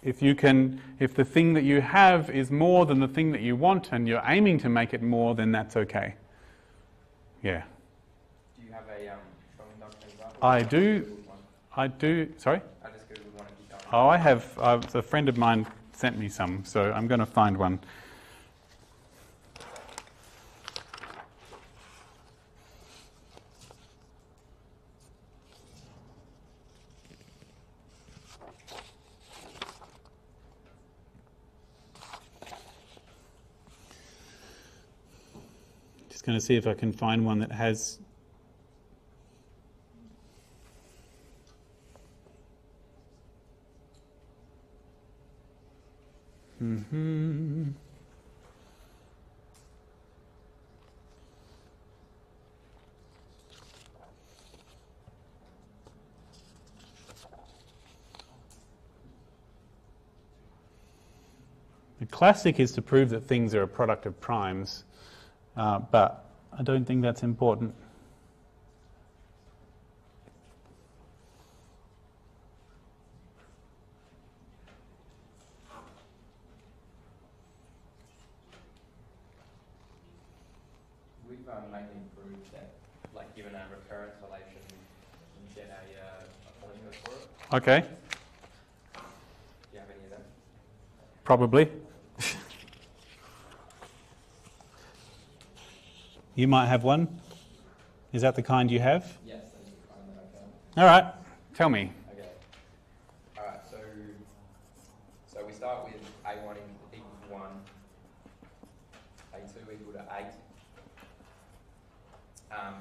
if the thing that you have is more than the thing that you want and you're aiming to make it more, then that's okay. Yeah. Do you have a strong induction example? I do. Sorry? I just googled one of you. Oh, I have. A friend of mine sent me some, so I'm going to find one. Just going to see if I can find one that has. The classic is to prove that things are a product of primes, but I don't think that's important. We've mainly proved that, like, given a recurrence relation, you get a formula for it. Okay. Do you have any of them? Probably. You might have one. Is that the kind you have? Yes, that's the kind that I found. All right. Tell me. Okay. All right. So we start with a1 equal to 1, a2 equal to 8,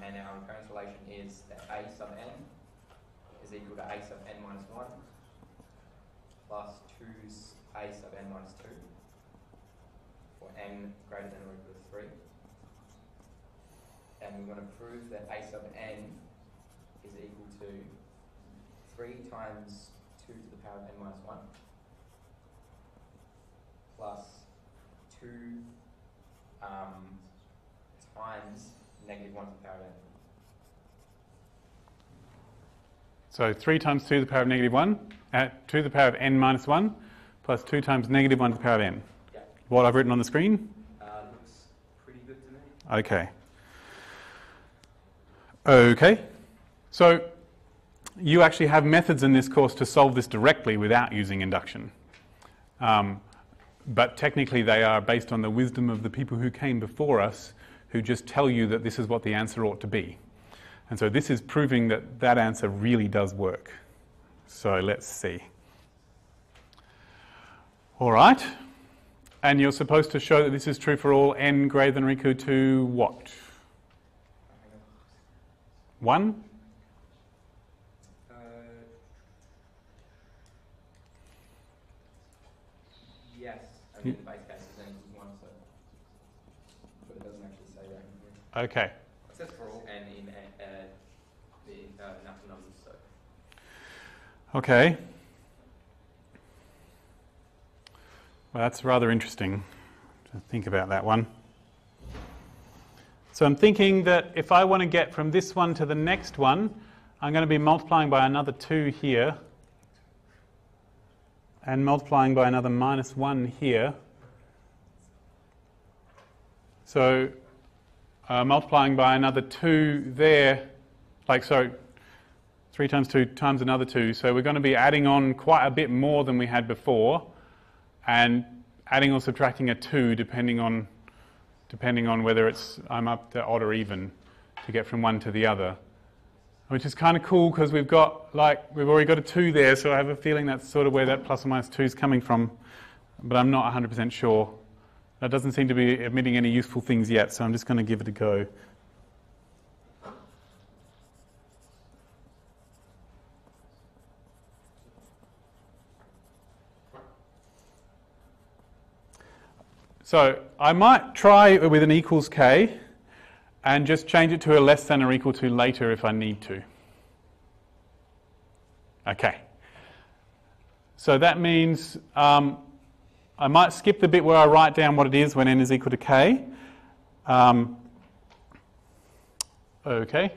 and our recurrence relation is that a sub n is equal to a sub n minus 1 plus 2a sub n minus 2 for n greater than or equal to 3. And we want to prove that a sub n is equal to 3 times 2 to the power of n minus 1 plus 2 times negative 1 to the power of n. So 3 times 2 to the power of negative 1, 2 to the power of n minus 1, plus 2 times negative 1 to the power of n. Yeah. What I've written on the screen? Looks pretty good to me. Okay. Okay. So you actually have methods in this course to solve this directly without using induction. but technically they are based on the wisdom of the people who came before us, who just tell you that this is what the answer ought to be. And so this is proving that that answer really does work. So let's see. All right. And you're supposed to show that this is true for all n greater than or equal to what? 1? Yes. I mean, the base case is n equals 1, so. But it doesn't actually say that in here. Okay. It says for all n in the natural numbers, so. Okay. Well, that's rather interesting to think about that one. So I'm thinking that if I want to get from this one to the next one, I'm going to be multiplying by another 2 here and multiplying by another -1 here. So multiplying by another 2 there, like so, 3 times 2 times another 2. So we're going to be adding on quite a bit more than we had before, and adding or subtracting a 2 depending on whether I'm up to odd or even to get from one to the other, which is kind of cool because we've already got a 2 there, so I have a feeling that's sort of where that plus or minus 2 is coming from, but I'm not 100% sure. That doesn't seem to be admitting any useful things yet, so I'm just going to give it a go. So I might try with an equals k and just change it to a less than or equal to later if I need to. Okay. So that means I might skip the bit where I write down what it is when n is equal to k. Okay.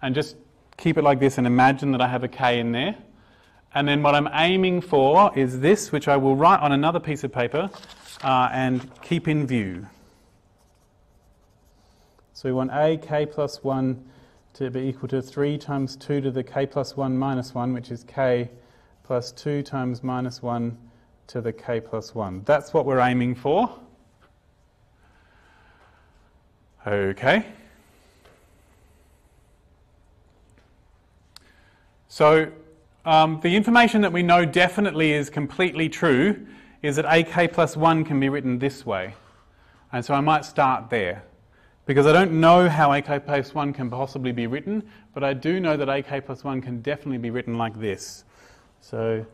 And just keep it like this and imagine that I have a k in there. And then what I'm aiming for is this, which I will write on another piece of paper and keep in view. So we want a k plus 1 to be equal to 3 times 2 to the k plus 1 minus 1, which is k plus 2 times minus 1 to the k plus 1. That's what we're aiming for. Okay. So the information that we know definitely is completely true is that ak plus 1 can be written this way. And so I might start there. Because I don't know how ak plus 1 can possibly be written, but I do know that ak plus 1 can definitely be written like this. So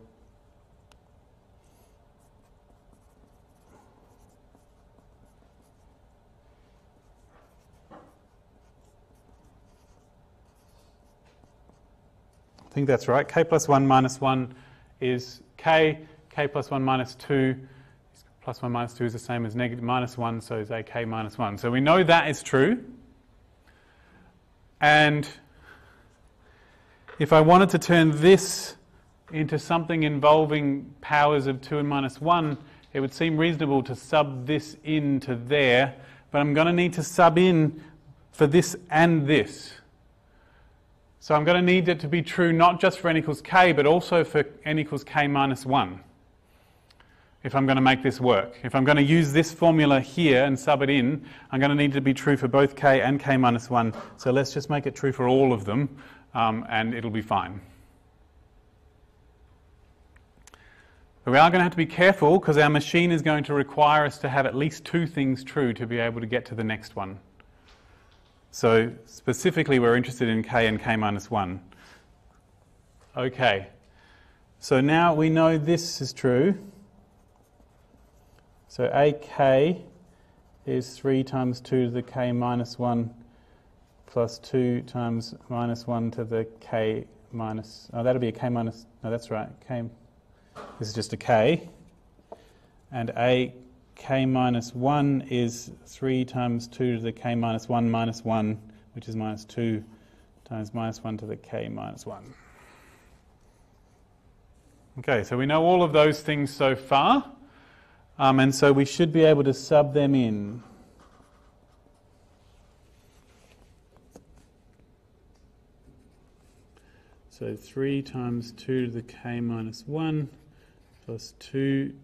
I think that's right. K plus 1 minus 1 is k. K plus 1 minus 2. Plus 1 minus 2 is the same as negative minus 1, so is ak minus 1. So we know that is true. And if I wanted to turn this into something involving powers of 2 and minus 1, it would seem reasonable to sub this into there. But I'm going to need to sub in for this and this. So I'm going to need it to be true not just for n equals k, but also for n equals k minus 1. If I'm going to make this work. If I'm going to use this formula here and sub it in, I'm going to need it to be true for both k and k minus 1. So let's just make it true for all of them, and it'll be fine. But we are going to have to be careful because our machine is going to require us to have at least 2 things true to be able to get to the next one. So specifically we're interested in k and k minus 1. Okay. So now we know this is true. So ak is 3 times 2 to the k minus 1 plus 2 times minus 1 to the k minus... Oh, that'll be a k minus... No, that's right. K. This is just a k. And a k minus 1 is 3 times 2 to the k minus 1 minus 1, which is minus 2 times minus 1 to the k minus 1. Okay, so we know all of those things so far. And so we should be able to sub them in. So 3 times 2 to the k minus 1 plus 2.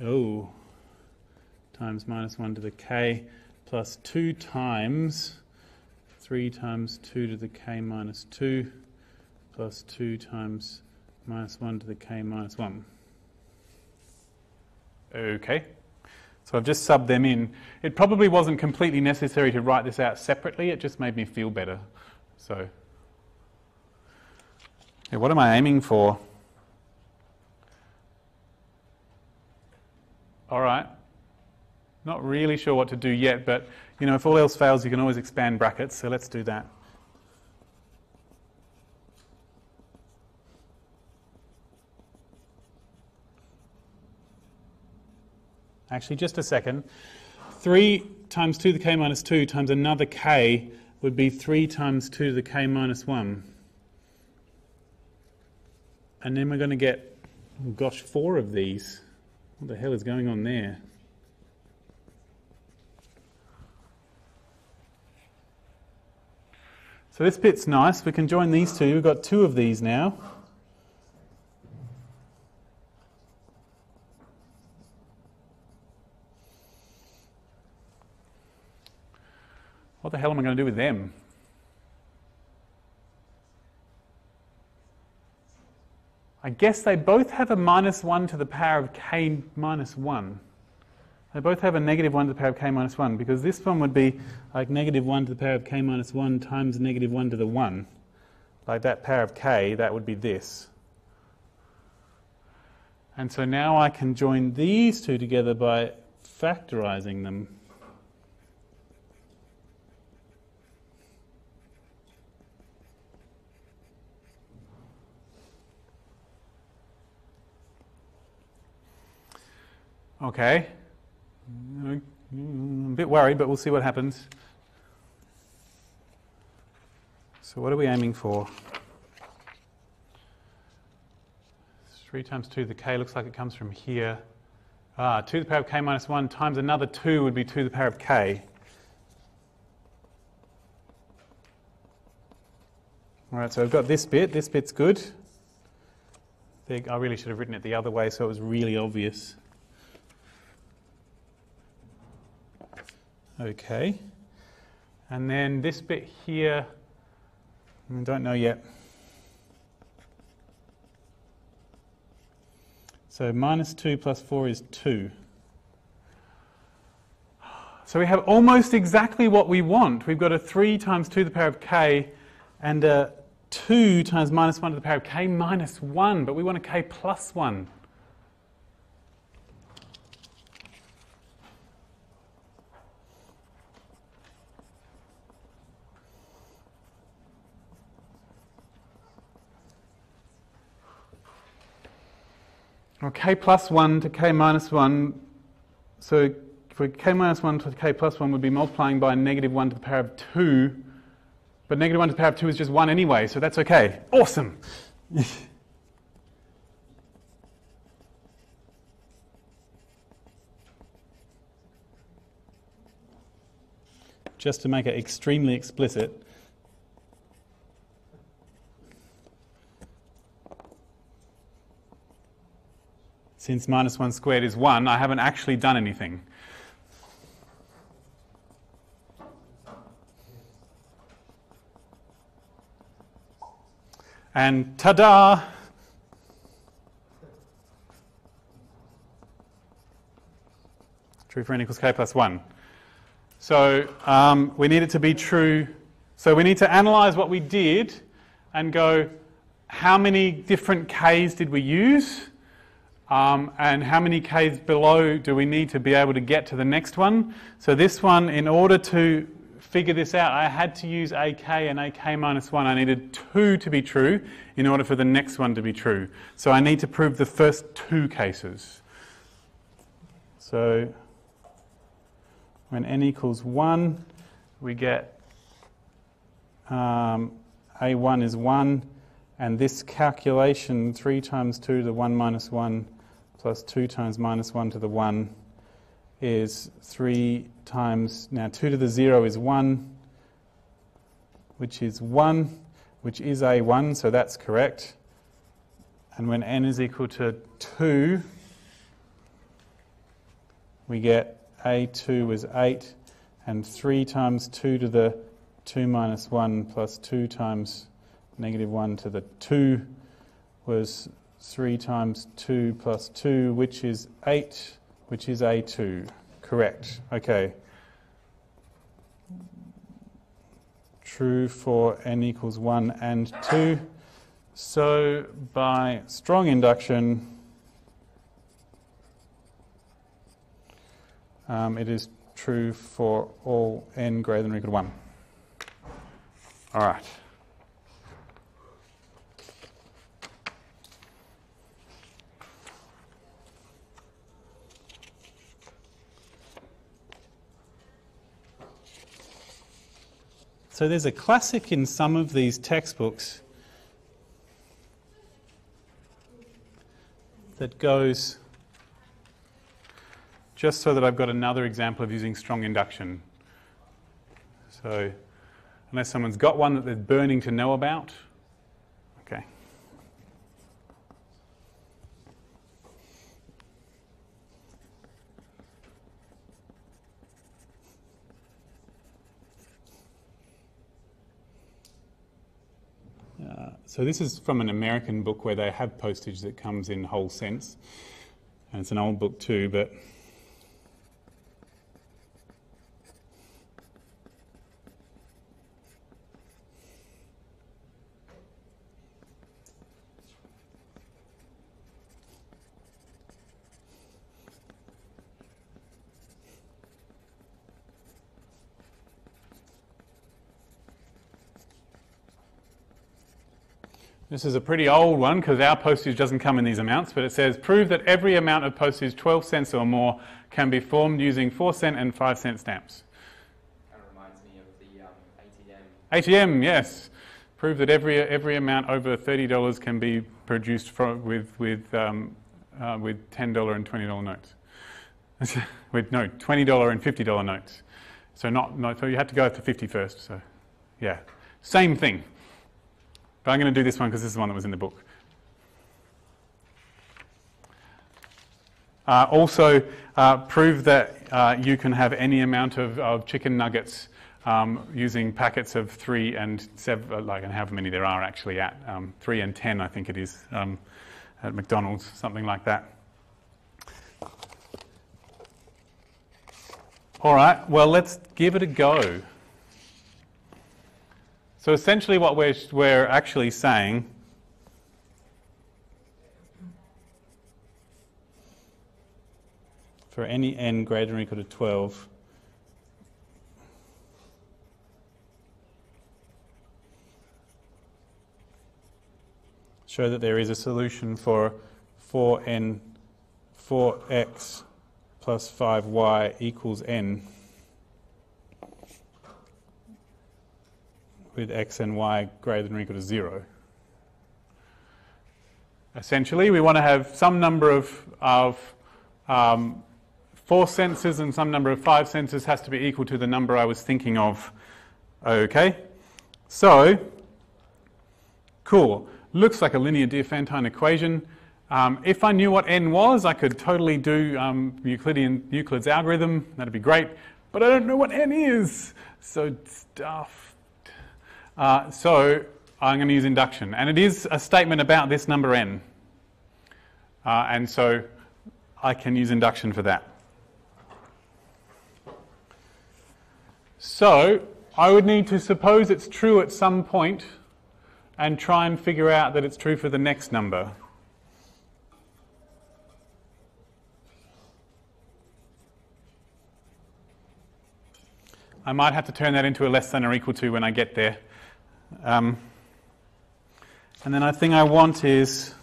Oh, times minus 1 to the k plus 2 times 3 times 2 to the k minus 2 plus 2 times minus 1 to the k minus 1. Okay, so I've just subbed them in. It probably wasn't completely necessary to write this out separately, it just made me feel better. So, yeah, what am I aiming for? All right, not really sure what to do yet, but you know, if all else fails, you can always expand brackets, so let's do that. Actually, just a second. 3 times 2 to the k minus 2 times another k would be 3 times 2 to the k minus 1. And then we're going to get, oh gosh, 4 of these. What the hell is going on there? So this bit's nice. We can join these two. We've got 2 of these now. What the hell am I going to do with them? I guess they both have a minus 1 to the power of k minus 1. They both have a negative 1 to the power of k minus 1, because this one would be like negative 1 to the power of k minus 1 times negative 1 to the 1. Like that power of k, that would be this. And so now I can join these two together by factorizing them. Okay, I'm a bit worried, but we'll see what happens. So what are we aiming for? 3 times 2 to the k looks like it comes from here. 2 to the power of k minus 1 times another 2 would be 2 to the power of k. Alright, so I've got this bit. This bit's good. I really should have written it the other way so it was really obvious. Okay, and then this bit here, I don't know yet. So minus 2 plus 4 is 2. So we have almost exactly what we want. We've got a 3 times 2 to the power of k and a 2 times minus 1 to the power of k minus 1, but we want a k plus 1. Or k plus 1 to k minus 1, so for k minus 1 to k plus 1 would be multiplying by negative 1 to the power of 2, but negative 1 to the power of 2 is just 1 anyway, so that's okay. Awesome! Just to make it extremely explicit, since minus 1 squared is 1, I haven't actually done anything. And ta-da! True for n equals k plus 1. So we need it to be true. So we need to analyze what we did and go, how many different k's did we use? And how many k's below do we need to be able to get to the next one? So this one, in order to figure this out, I had to use ak and ak minus 1. I needed 2 to be true in order for the next one to be true. So I need to prove the first 2 cases. So when n equals 1, we get a1 is 1, and this calculation, 3 times 2 to the 1 minus 1 plus 2 times minus 1 to the 1 is 3 times, now 2 to the 0 is 1, which is 1, which is a1, so that's correct. And when n is equal to 2, we get a2 was 8, and 3 times 2 to the 2 minus 1 plus 2 times negative 1 to the 2 was 3 times 2 plus 2, which is 8, which is a2. Correct. Okay. True for n equals 1 and 2. So by strong induction, it is true for all n greater than or equal to 1. All right. So there's a classic in some of these textbooks that goes, just so that I've got another example of using strong induction. So unless someone's got one that they're burning to know about, okay. So this is from an American book where they have postage that comes in whole cents. And it's an old book too, but this is a pretty old one because our postage doesn't come in these amounts, but it says, prove that every amount of postage 12 cents or more can be formed using 4-cent and 5-cent stamps. That reminds me of the ATM. ATM, yes. Prove that every amount over $30 can be produced with $10 and $20 notes. with $20 and $50 notes. So so you had to go up to 50 first. So yeah, same thing. But I'm going to do this one because this is the one that was in the book. Also, prove that you can have any amount of chicken nuggets using packets of 3 and 7, and however many there are actually at 3 and 10, I think it is, at McDonald's, something like that. All right, well, let's give it a go. So essentially what we're actually saying for any n greater than or equal to 12, show that there is a solution for 4x plus 5y equals n with x and y greater than or equal to 0. Essentially, we want to have some number of 4 senses and some number of 5 senses has to be equal to the number I was thinking of. Okay, so cool. Looks like a linear Diophantine equation. If I knew what n was, I could totally do Euclid's algorithm. That'd be great. But I don't know what n is. So stuff. So I'm going to use induction. And it is a statement about this number n. And so I can use induction for that. So I would need to suppose it's true at some point and try and figure out that it's true for the next number. I might have to turn that into a less than or equal to when I get there. And then the thing I want is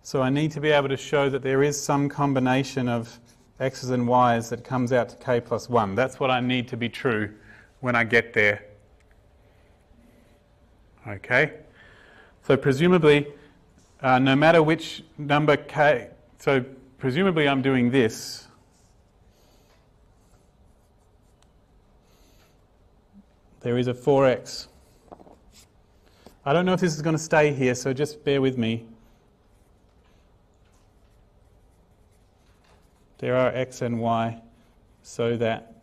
so I need to be able to show that there is some combination of x's and y's that comes out to k plus 1. That's what I need to be true when I get there. Okay? So presumably, no matter which number k, so presumably I'm doing this. There is a 4x. I don't know if this is going to stay here, so just bear with me. there are x and y, so that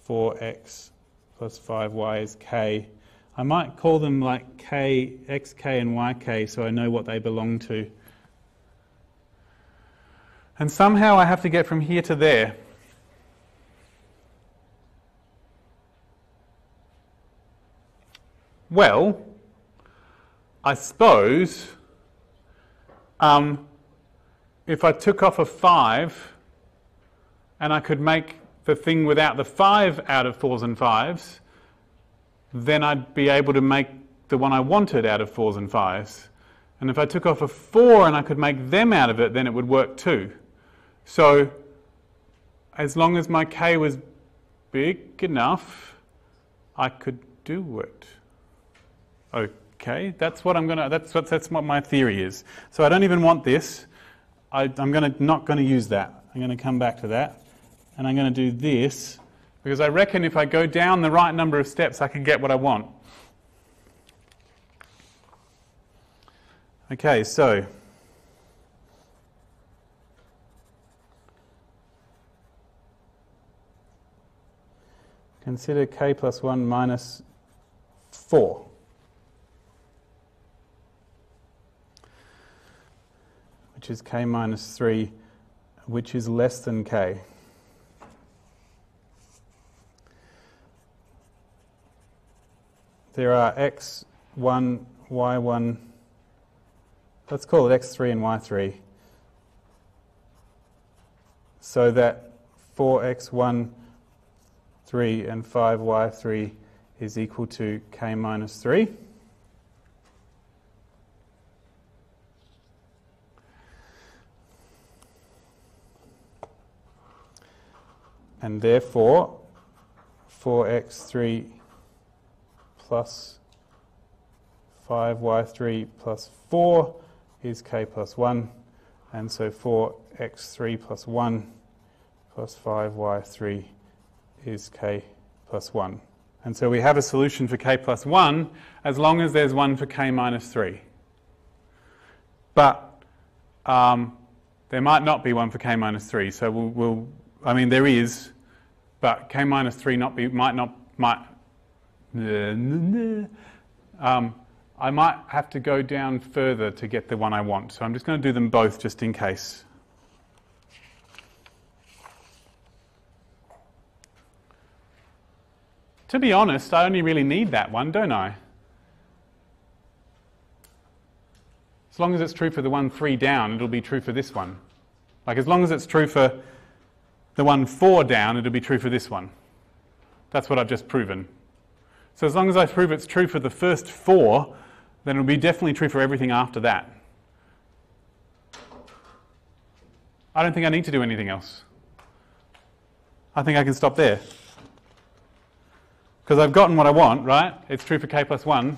4x plus 5y is k. I might call them like k, xk and yk, so I know what they belong to. And somehow I have to get from here to there. Well, I suppose if I took off a 5 and I could make the thing without the 5 out of 4s and 5s, then I'd be able to make the one I wanted out of 4s and 5s. And if I took off a 4 and I could make them out of it, then it would work too. So as long as my k was big enough, I could do it. Okay, that's what I'm gonna. That's what my theory is. So I don't even want this. I'm not going to use that. I'm going to come back to that, and I'm going to do this because I reckon if I go down the right number of steps, I can get what I want. Okay, so consider k plus 1 minus 4. Which is k minus 3, which is less than k. There are x1, y1, let's call it x3 and y3, so that 4x1, 3 and 5y3 is equal to k minus 3. And therefore, 4x3 plus 5y3 plus 4 is k plus 1. And so 4x3 plus 1 plus 5y3 is k plus 1. And so we have a solution for k plus 1 as long as there's one for k minus 3. But there might not be one for k minus 3. So I mean, there is, but k minus 3 I might have to go down further to get the one I want. So I'm just going to do them both just in case. To be honest, I only really need that one, don't I? As long as it's true for the one 3 down, it'll be true for this one. Like as long as it's true for the one 4 down, it'll be true for this one. That's what I've just proven. So as long as I prove it's true for the first 4, then it'll be definitely true for everything after that. I don't think I need to do anything else. I think I can stop there. Because I've gotten what I want, right? It's true for k plus 1.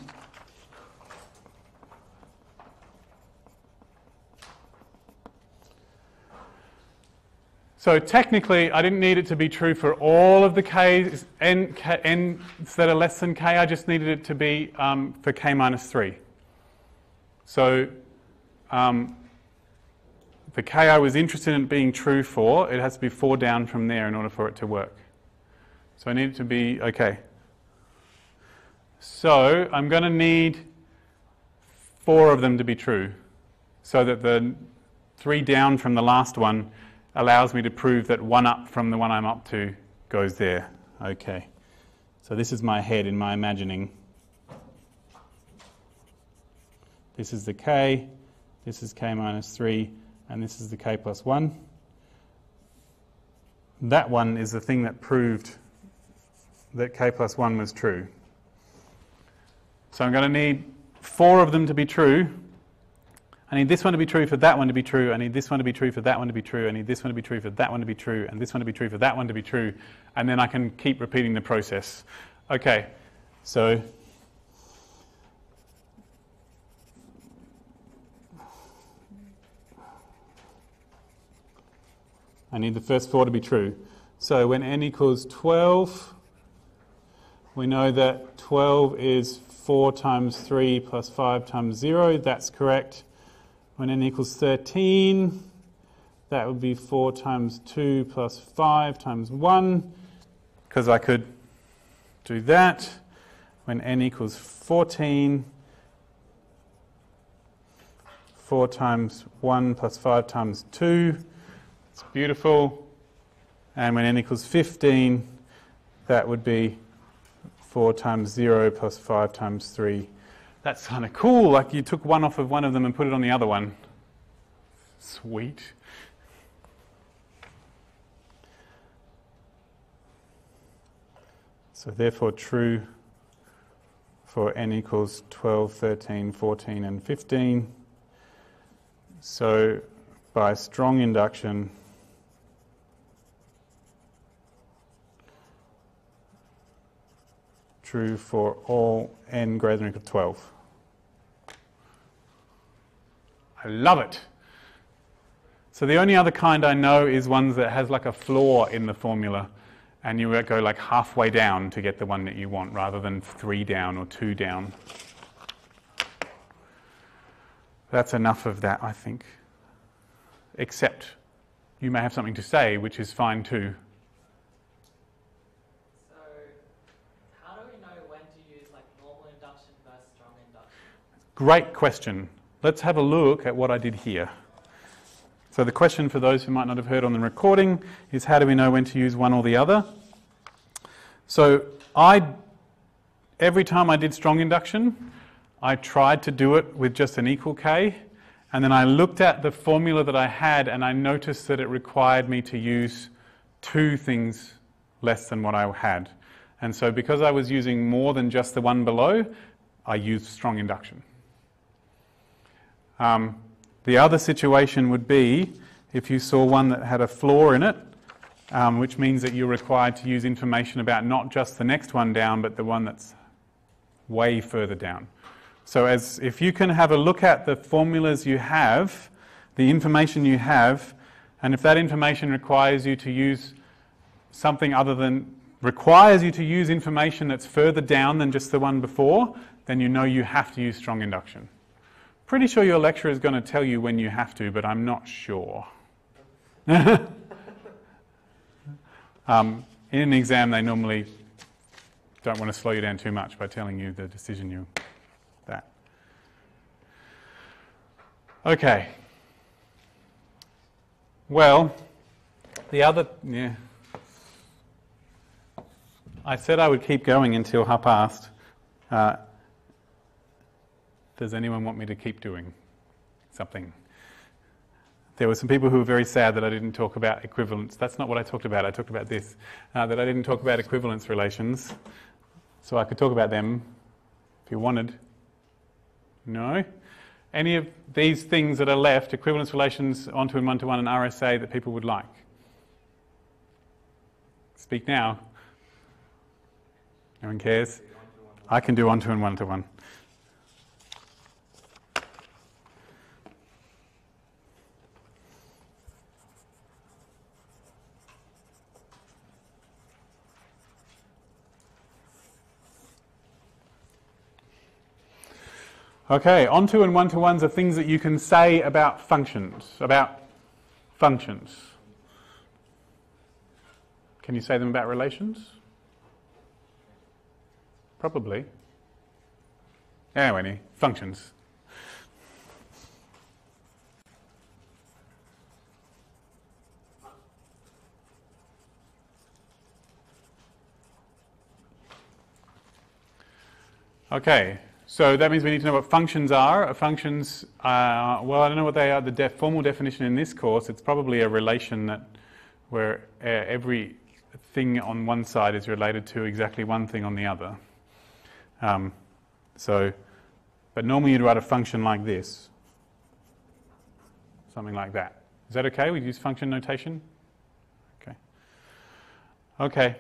So technically, I didn't need it to be true for all of the k's, n's that are less than k. I just needed it to be for k minus 3. So the k I was interested in being true for, it has to be 4 down from there in order for it to work. So I need it to be, okay. So I'm going to need 4 of them to be true, so that the 3 down from the last one allows me to prove that 1 up from the one I'm up to goes there. Okay. So this is my head in my imagining. This is the k, this is k minus 3, and this is the k plus 1. That one is the thing that proved that k plus 1 was true. So I'm going to need 4 of them to be true. I need this one to be true for that one to be true. I need this one to be true for that one to be true. I need this one to be true for that one to be true. And this one to be true for that one to be true. And then I can keep repeating the process. Okay, so I need the first 4 to be true. So when n equals 12, we know that 12 is 4 times 3 plus 5 times 0. That's correct. When n equals 13, that would be 4 times 2 plus 5 times 1, because I could do that. When n equals 14, 4 times 1 plus 5 times 2, it's beautiful. And when n equals 15, that would be 4 times 0 plus 5 times 3. That's kind of cool, like you took one off of one of them and put it on the other one. Sweet. So therefore true for n equals 12, 13, 14 and 15. So by strong induction, true for all n greater than or equal to 12. I love it. So the only other kind I know is ones that has like a flaw in the formula, and you go like halfway down to get the one that you want rather than 3 down or 2 down. That's enough of that, I think. Except you may have something to say, which is fine too. So, how do we know when to use like normal induction versus strong induction? Great question. Let's have a look at what I did here. So the question for those who might not have heard on the recording is, how do we know when to use one or the other? So every time I did strong induction, I tried to do it with just an equal k, and then I looked at the formula that I had and I noticed that it required me to use 2 things less than what I had. And so because I was using more than just the one below, I used strong induction. The other situation would be if you saw one that had a flaw in it, which means that you're required to use information about not just the next one down, but the one that's way further down. So if you can have a look at the formulas you have, the information you have, and if that information requires you to use something other than, requires you to use information that's further down than just the one before, then you know you have to use strong induction. Pretty sure your lecturer is going to tell you when you have to, but I'm not sure. In an exam, they normally don't want to slow you down too much by telling you the decision you that. Okay. Well, the other, I said I would keep going until past. Does anyone want me to keep doing something? There were some people who were very sad that I didn't talk about equivalence. That's not what I talked about. I talked about this, that I didn't talk about equivalence relations. So I could talk about them if you wanted. No? Any of these things that are left, equivalence relations, onto and one-to-one, and RSA, that people would like? Speak now. No one cares? I can do onto and one-to-one. Okay, onto and one-to-ones are things that you can say about functions. Can you say them about relations? Probably. Anyway, functions. Okay. So that means we need to know what functions are. Functions, well, I don't know what they are. The formal definition in this course, it's probably a relation where every thing on one side is related to exactly one thing on the other. But normally you'd write a function like this. Something like that. Is that okay? We'd use function notation? Okay. Okay.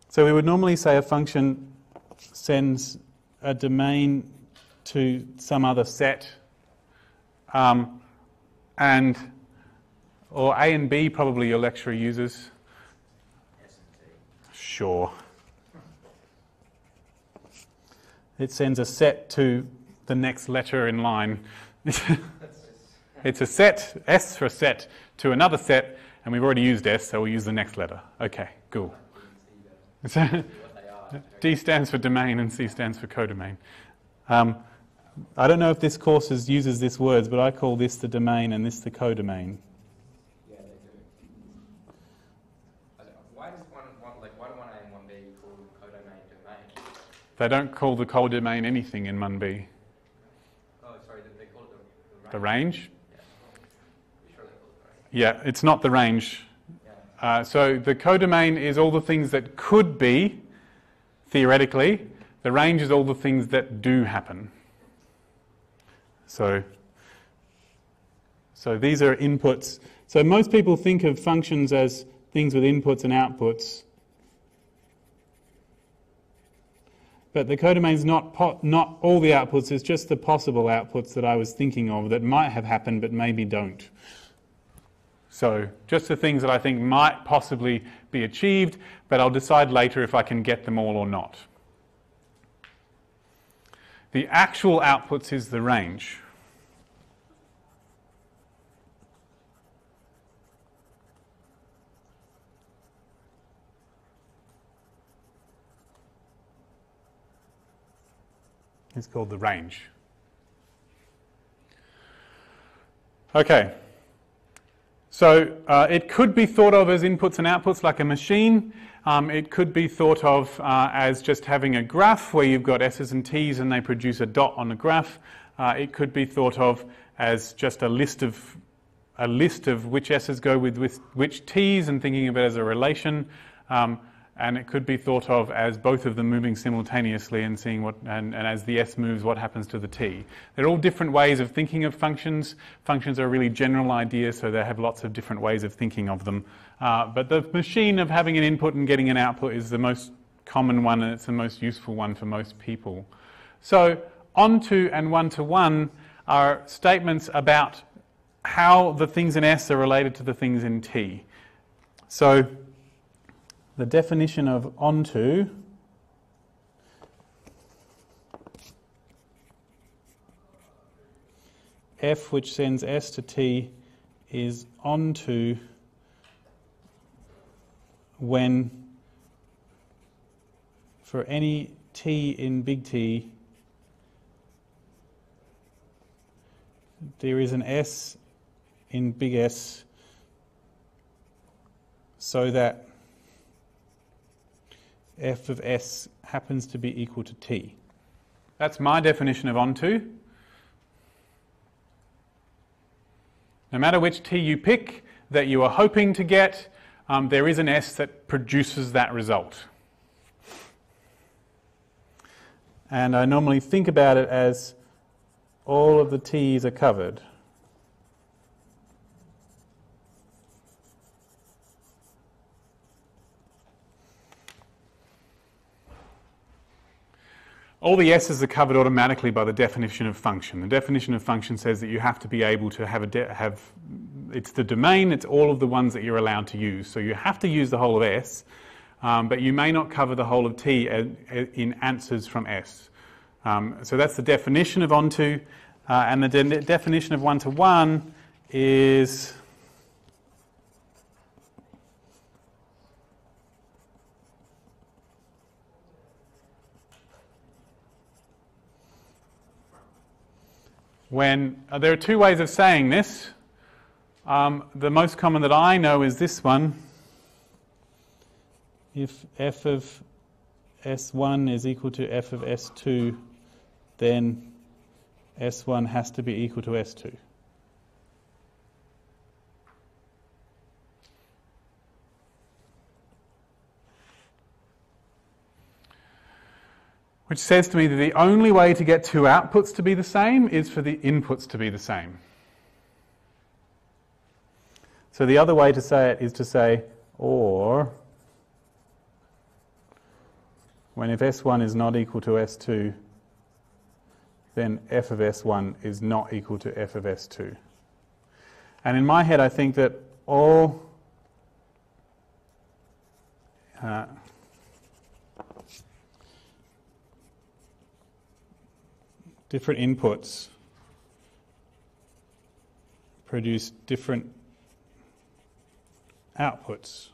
So we would normally say a function sends a domain to some other set, or A and B probably your lecturer uses. Sure. It sends a set to the next letter in line. It's a set, S for a set, to another set, and we've already used S, so we'll use the next letter. Okay, cool. So D stands for domain and C stands for codomain. I don't know if this course uses these words, but I call this the domain and this the codomain. Yeah, they do. Why do 1A and 1B call codomain domain? They don't call the codomain anything in 1B. Oh, sorry, they call it The range? Yeah. You sure they call it the range? Yeah, it's not the range. Yeah. So the codomain is all the things that could be, theoretically. The range is all the things that do happen. So these are inputs. So most people think of functions as things with inputs and outputs. But the codomain is not all the outputs, it's just the possible outputs that I was thinking of that might have happened but maybe don't. So just the things that I think might possibly be achieved, but I'll decide later if I can get them all or not. The actual outputs is the range. It's called the range. Okay. So it could be thought of as inputs and outputs like a machine. It could be thought of as just having a graph where you've got S's and T's and they produce a dot on the graph. It could be thought of as just a list of which S's go with which T's and thinking of it as a relation. And it could be thought of as both of them moving simultaneously and seeing and as the S moves, what happens to the T. They're all different ways of thinking of functions. Functions are a really general idea, so they have lots of different ways of thinking of them. But the machine of having an input and getting an output is the most common one, and it's the most useful one for most people. So onto and one-to-one are statements about how the things in S are related to the things in T. So the definition of onto F, which sends S to T, is onto when for any T in big T there is an S in big S so that F of S happens to be equal to T. That's my definition of onto. No matter which T you pick that you are hoping to get, there is an S that produces that result. And I normally think about it as all of the T's are covered. All the S's are covered automatically by the definition of function. The definition of function says that you have to be able to have it's the domain, it's all of the ones that you're allowed to use. So you have to use the whole of S, but you may not cover the whole of T in answers from S. So that's the definition of onto, and the definition of one-to-one is when there are two ways of saying this. The most common that I know is this one. If f of S1 is equal to f of S2, then S1 has to be equal to S2. Which says to me that the only way to get two outputs to be the same is for the inputs to be the same. So the other way to say it is to say, or when if S1 is not equal to S2, then f of S1 is not equal to f of S2. And in my head I think that all different inputs produce different outputs.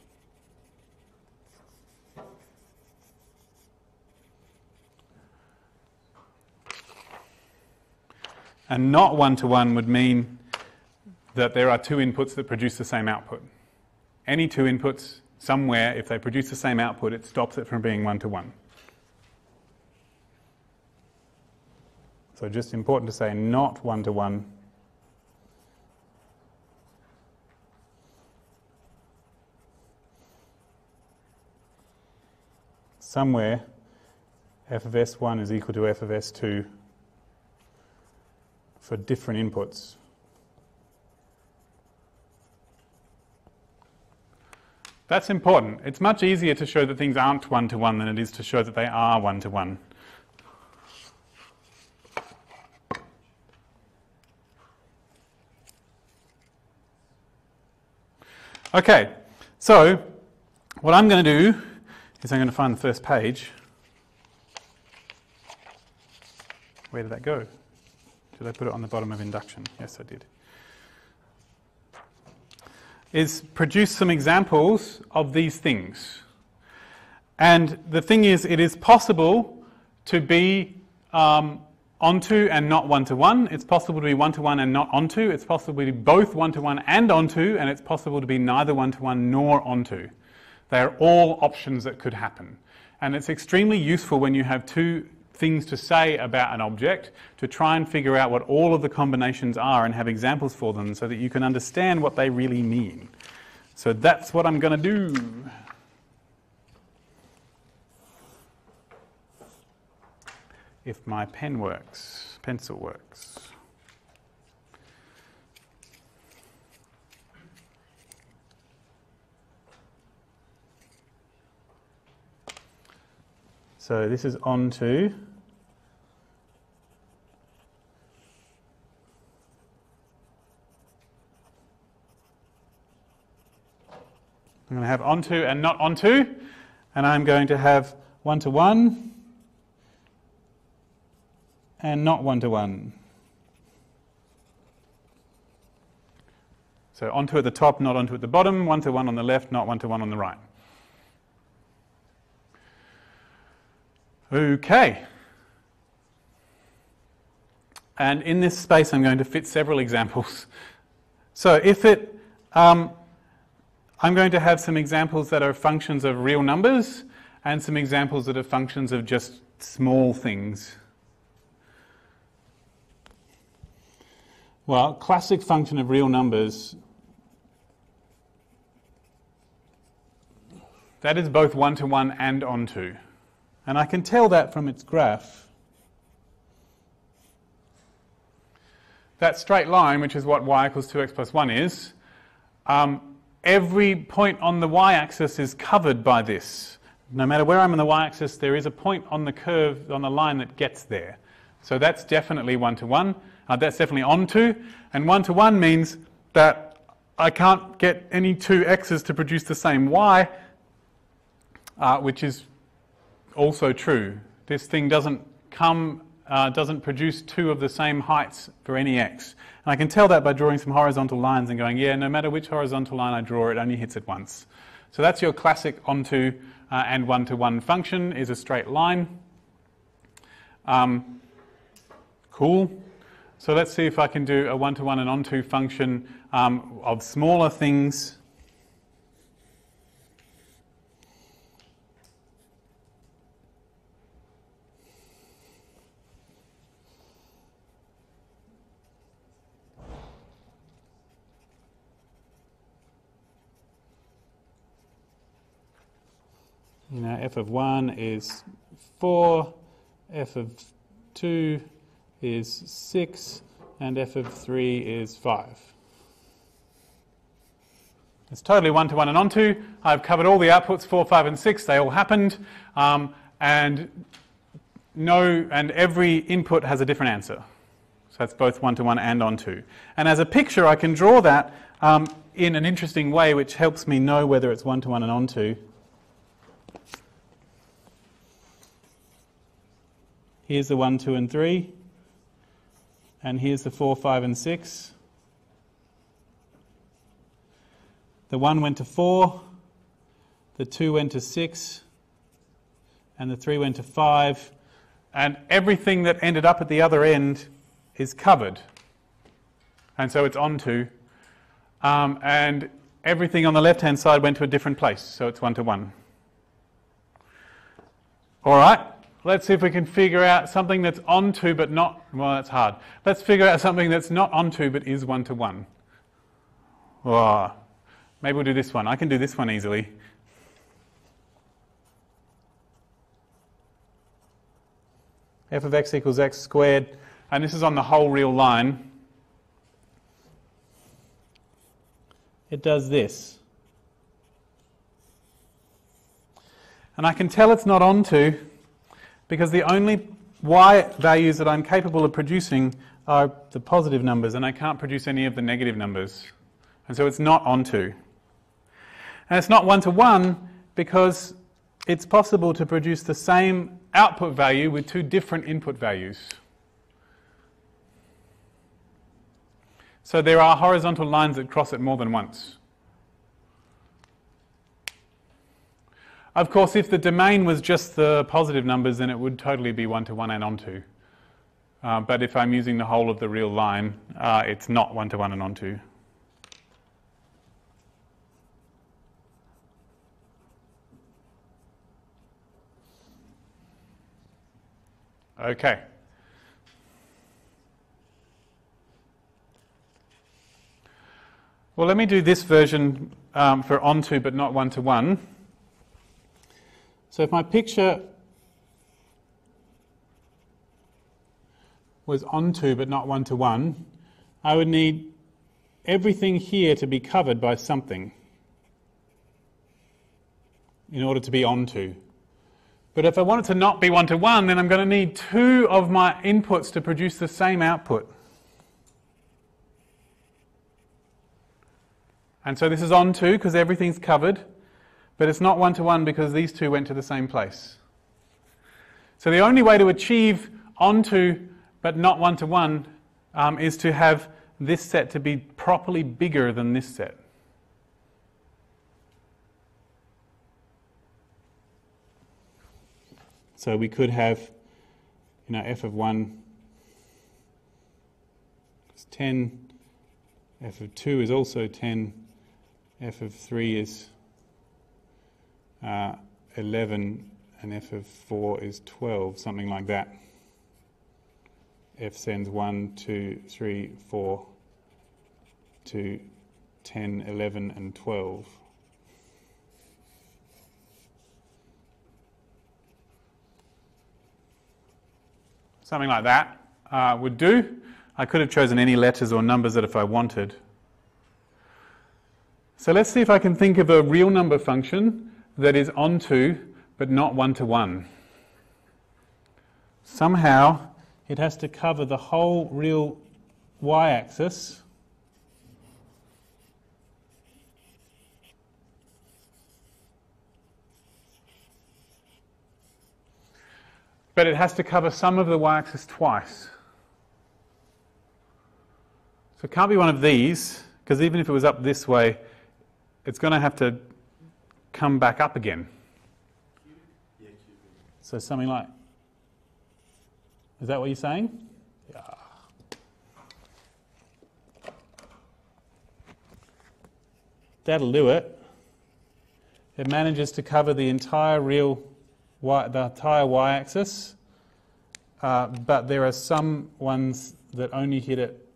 And not one-to-one would mean that there are two inputs that produce the same output. Any two inputs somewhere, if they produce the same output, it stops it from being one-to-one. So just important to say not one-to-one. Somewhere f of S1 is equal to f of S2 for different inputs. That's important. It's much easier to show that things aren't one-to-one than it is to show that they are one-to-one. Okay, so what I'm going to do is I'm going to find the first page. Where did that go? Did I put it on the bottom of induction? Yes, I did. Is produce some examples of these things. And the thing is, it is possible to be onto and not one-to-one. It's possible to be one-to-one and not onto. It's possible to be both one-to-one and onto, and it's possible to be neither one-to-one nor onto. They are all options that could happen. And it's extremely useful when you have two things to say about an object to try and figure out what all of the combinations are and have examples for them so that you can understand what they really mean. So that's what I'm going to do. If my pen works, pencil works. So this is onto. I'm going to have onto and not onto, and I'm going to have one-to-one and not one-to-one. So onto at the top, not onto at the bottom, one-to-one on the left, not one-to-one on the right. Okay. And in this space I'm going to fit several examples. So if it, I'm going to have some examples that are functions of real numbers and some examples that are functions of just small things. Well, classic function of real numbers, that is both one-to-one and onto. And I can tell that from its graph. That straight line, which is what y equals 2x plus 1 is, every point on the y-axis is covered by this. No matter where I'm on the y-axis, there is a point on the curve, on the line that gets there. So that's definitely one-to-one. That's definitely onto. And one-to-one means that I can't get any two x's to produce the same y, which is also true. This thing doesn't produce two of the same heights for any x. And I can tell that by drawing some horizontal lines and going, yeah, no matter which horizontal line I draw, it only hits it once. So that's your classic onto and one-to-one function, is a straight line. Cool. So let's see if I can do a one-to-one and onto function of smaller things. You know, f of 1 is 4, f of 2 is 6, and f of 3 is 5. It's totally one-to-one and onto. I've covered all the outputs, 4, 5, and 6. They all happened. And every input has a different answer. So that's both one-to-one and onto. And as a picture, I can draw that in an interesting way, which helps me know whether it's one-to-one and onto. Here's the 1, 2, and 3. And here's the 4, 5, and 6. the 1 went to 4, the 2 went to 6, and the 3 went to 5, and everything that ended up at the other end is covered. And so it's onto, and everything on the left-hand side went to a different place, so it's 1 to 1. All right, let's see if we can figure out something that's onto but not, well, that's hard. Let's figure out something that's not onto but is 1 to 1. Oh, maybe we'll do this one. I can do this one easily. F of x equals x squared, and this is on the whole real line. It does this. And I can tell it's not onto because the only y values that I'm capable of producing are the positive numbers, and I can't produce any of the negative numbers. And so it's not onto. And it's not 1 to 1 because it's possible to produce the same output value with two different input values. So there are horizontal lines that cross it more than once. Of course, if the domain was just the positive numbers, then it would totally be 1 to 1 and onto. But if I'm using the whole of the real line, it's not 1 to 1 and onto. Okay. Well, let me do this version for onto but not 1 to 1. So if my picture was onto but not 1 to 1, I would need everything here to be covered by something in order to be onto. But if I want it to not be 1 to 1, then I'm going to need two of my inputs to produce the same output. And so this is onto because everything's covered, but it's not 1 to 1 because these two went to the same place. So the only way to achieve onto but not 1 to 1 is to have this set to be properly bigger than this set. So we could have, f of 1 is 10, f of 2 is also 10, f of 3 is 11, and f of 4 is 12, something like that. F sends 1, 2, 3, 4 to 10, 11, and 12. Something like that would do. I could have chosen any letters or numbers that if I wanted. So let's see if I can think of a real number function that is onto but not 1 to 1. Somehow it has to cover the whole real y-axis but it has to cover some of the y-axis twice. So it can't be one of these, because even if it was up this way, it's going to have to come back up again. So something like, is that what you're saying? Yeah. That'll do it. It manages to cover the entire real the entire y-axis, but there are some ones that only hit it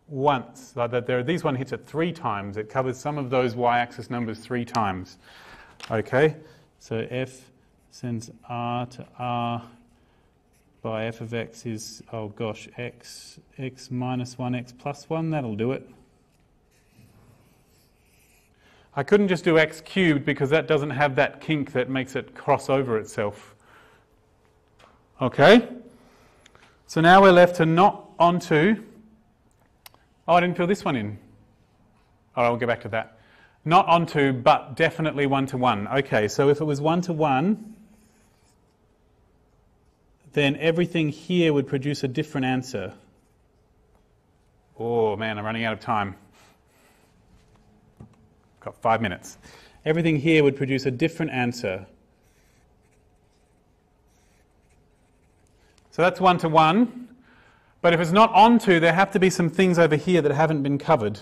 once. Like that, these one hits it 3 times. It covers some of those y-axis numbers 3 times. Okay, so f sends r to r by f of x is, oh gosh, x minus 1, x plus 1. That'll do it. I couldn't just do x cubed because that doesn't have that kink that makes it cross over itself. Okay? So now we're left to not onto. Oh, I didn't fill this one in. Oh, I'll get back to that. Not onto, but definitely 1 to 1. Okay, so if it was 1 to 1, then everything here would produce a different answer. Oh man, I'm running out of time. got 5 minutes. Everything here would produce a different answer. So that's 1 to 1. But if it's not onto, there have to be some things over here that haven't been covered.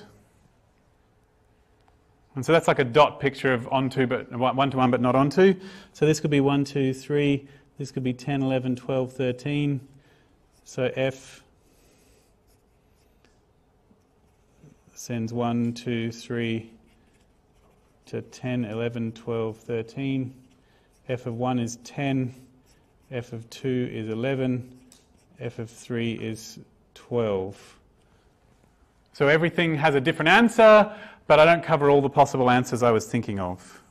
And so that's like a dot picture of onto, but 1 to 1, but not onto. So this could be 1, 2, 3. This could be 10, 11, 12, 13. So F sends 1, 2, 3 to 10, 11, 12, 13. F of 1 is 10. F of 2 is 11. F of 3 is 12. So everything has a different answer, but I don't cover all the possible answers I was thinking of.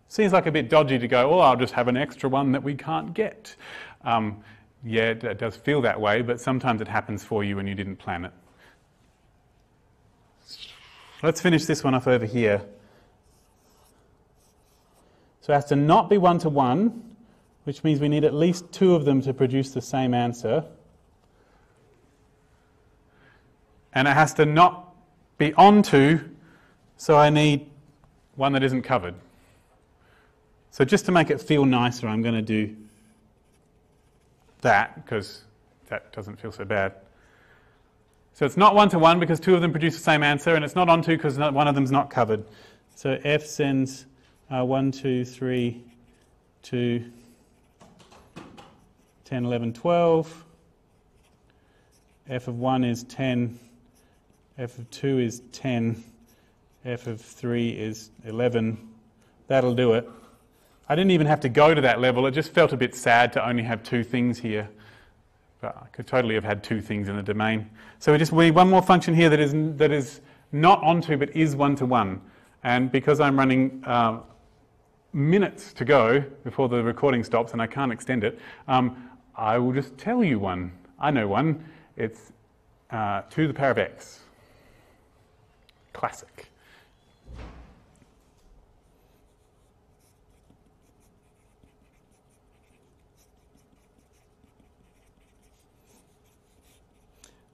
Seems like a bit dodgy to go, oh, I'll just have an extra one that we can't get. Yeah, it does feel that way, but sometimes it happens for you and you didn't plan it. Let's finish this one off over here. So it has to not be 1 to 1, which means we need at least 2 of them to produce the same answer. And it has to not be onto, so I need one that isn't covered. So just to make it feel nicer, I'm going to do that, because that doesn't feel so bad. So it's not 1 to 1 because 2 of them produce the same answer, and it's not onto because one of them's not covered. So F sends 1, 2, 3 to 10, 11, 12. F of 1 is 10. F of 2 is 10. F of 3 is 11. That'll do it. I didn't even have to go to that level. It just felt a bit sad to only have 2 things here. But I could totally have had 2 things in the domain. So we need one more function here that is not onto but is 1 to 1. And because I'm running minutes to go before the recording stops and I can't extend it, I will just tell you one. I know one. It's 2 to the power of x. Classic.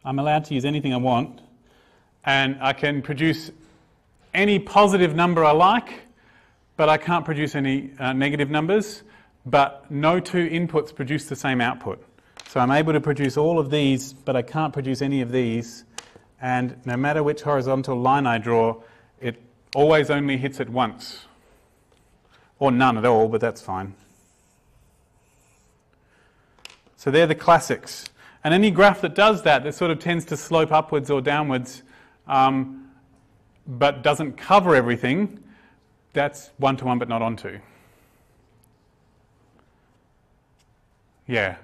I'm allowed to use anything I want, and I can produce any positive number I like, but I can't produce any negative numbers, but no 2 inputs produce the same output. So I'm able to produce all of these, but I can't produce any of these, and no matter which horizontal line I draw, it always only hits it once. Or none at all, but that's fine. So they're the classics. And any graph that does that sort of tends to slope upwards or downwards, but doesn't cover everything, that's 1 to 1 but not onto. Yeah.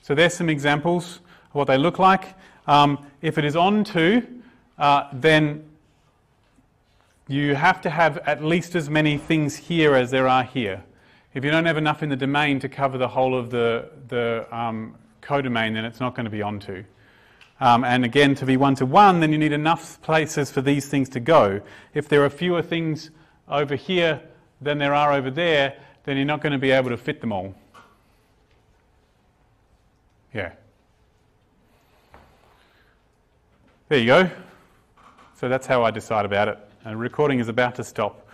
So there's some examples of what they look like. If it is onto, then you have to have at least as many things here as there are here. If you don't have enough in the domain to cover the whole of the codomain, then it's not going to be onto. And again, to be 1 to 1, then you need enough places for these things to go. If there are fewer things over here than there are over there, then you're not going to be able to fit them all. Yeah. There you go. So that's how I decide about it. And recording is about to stop.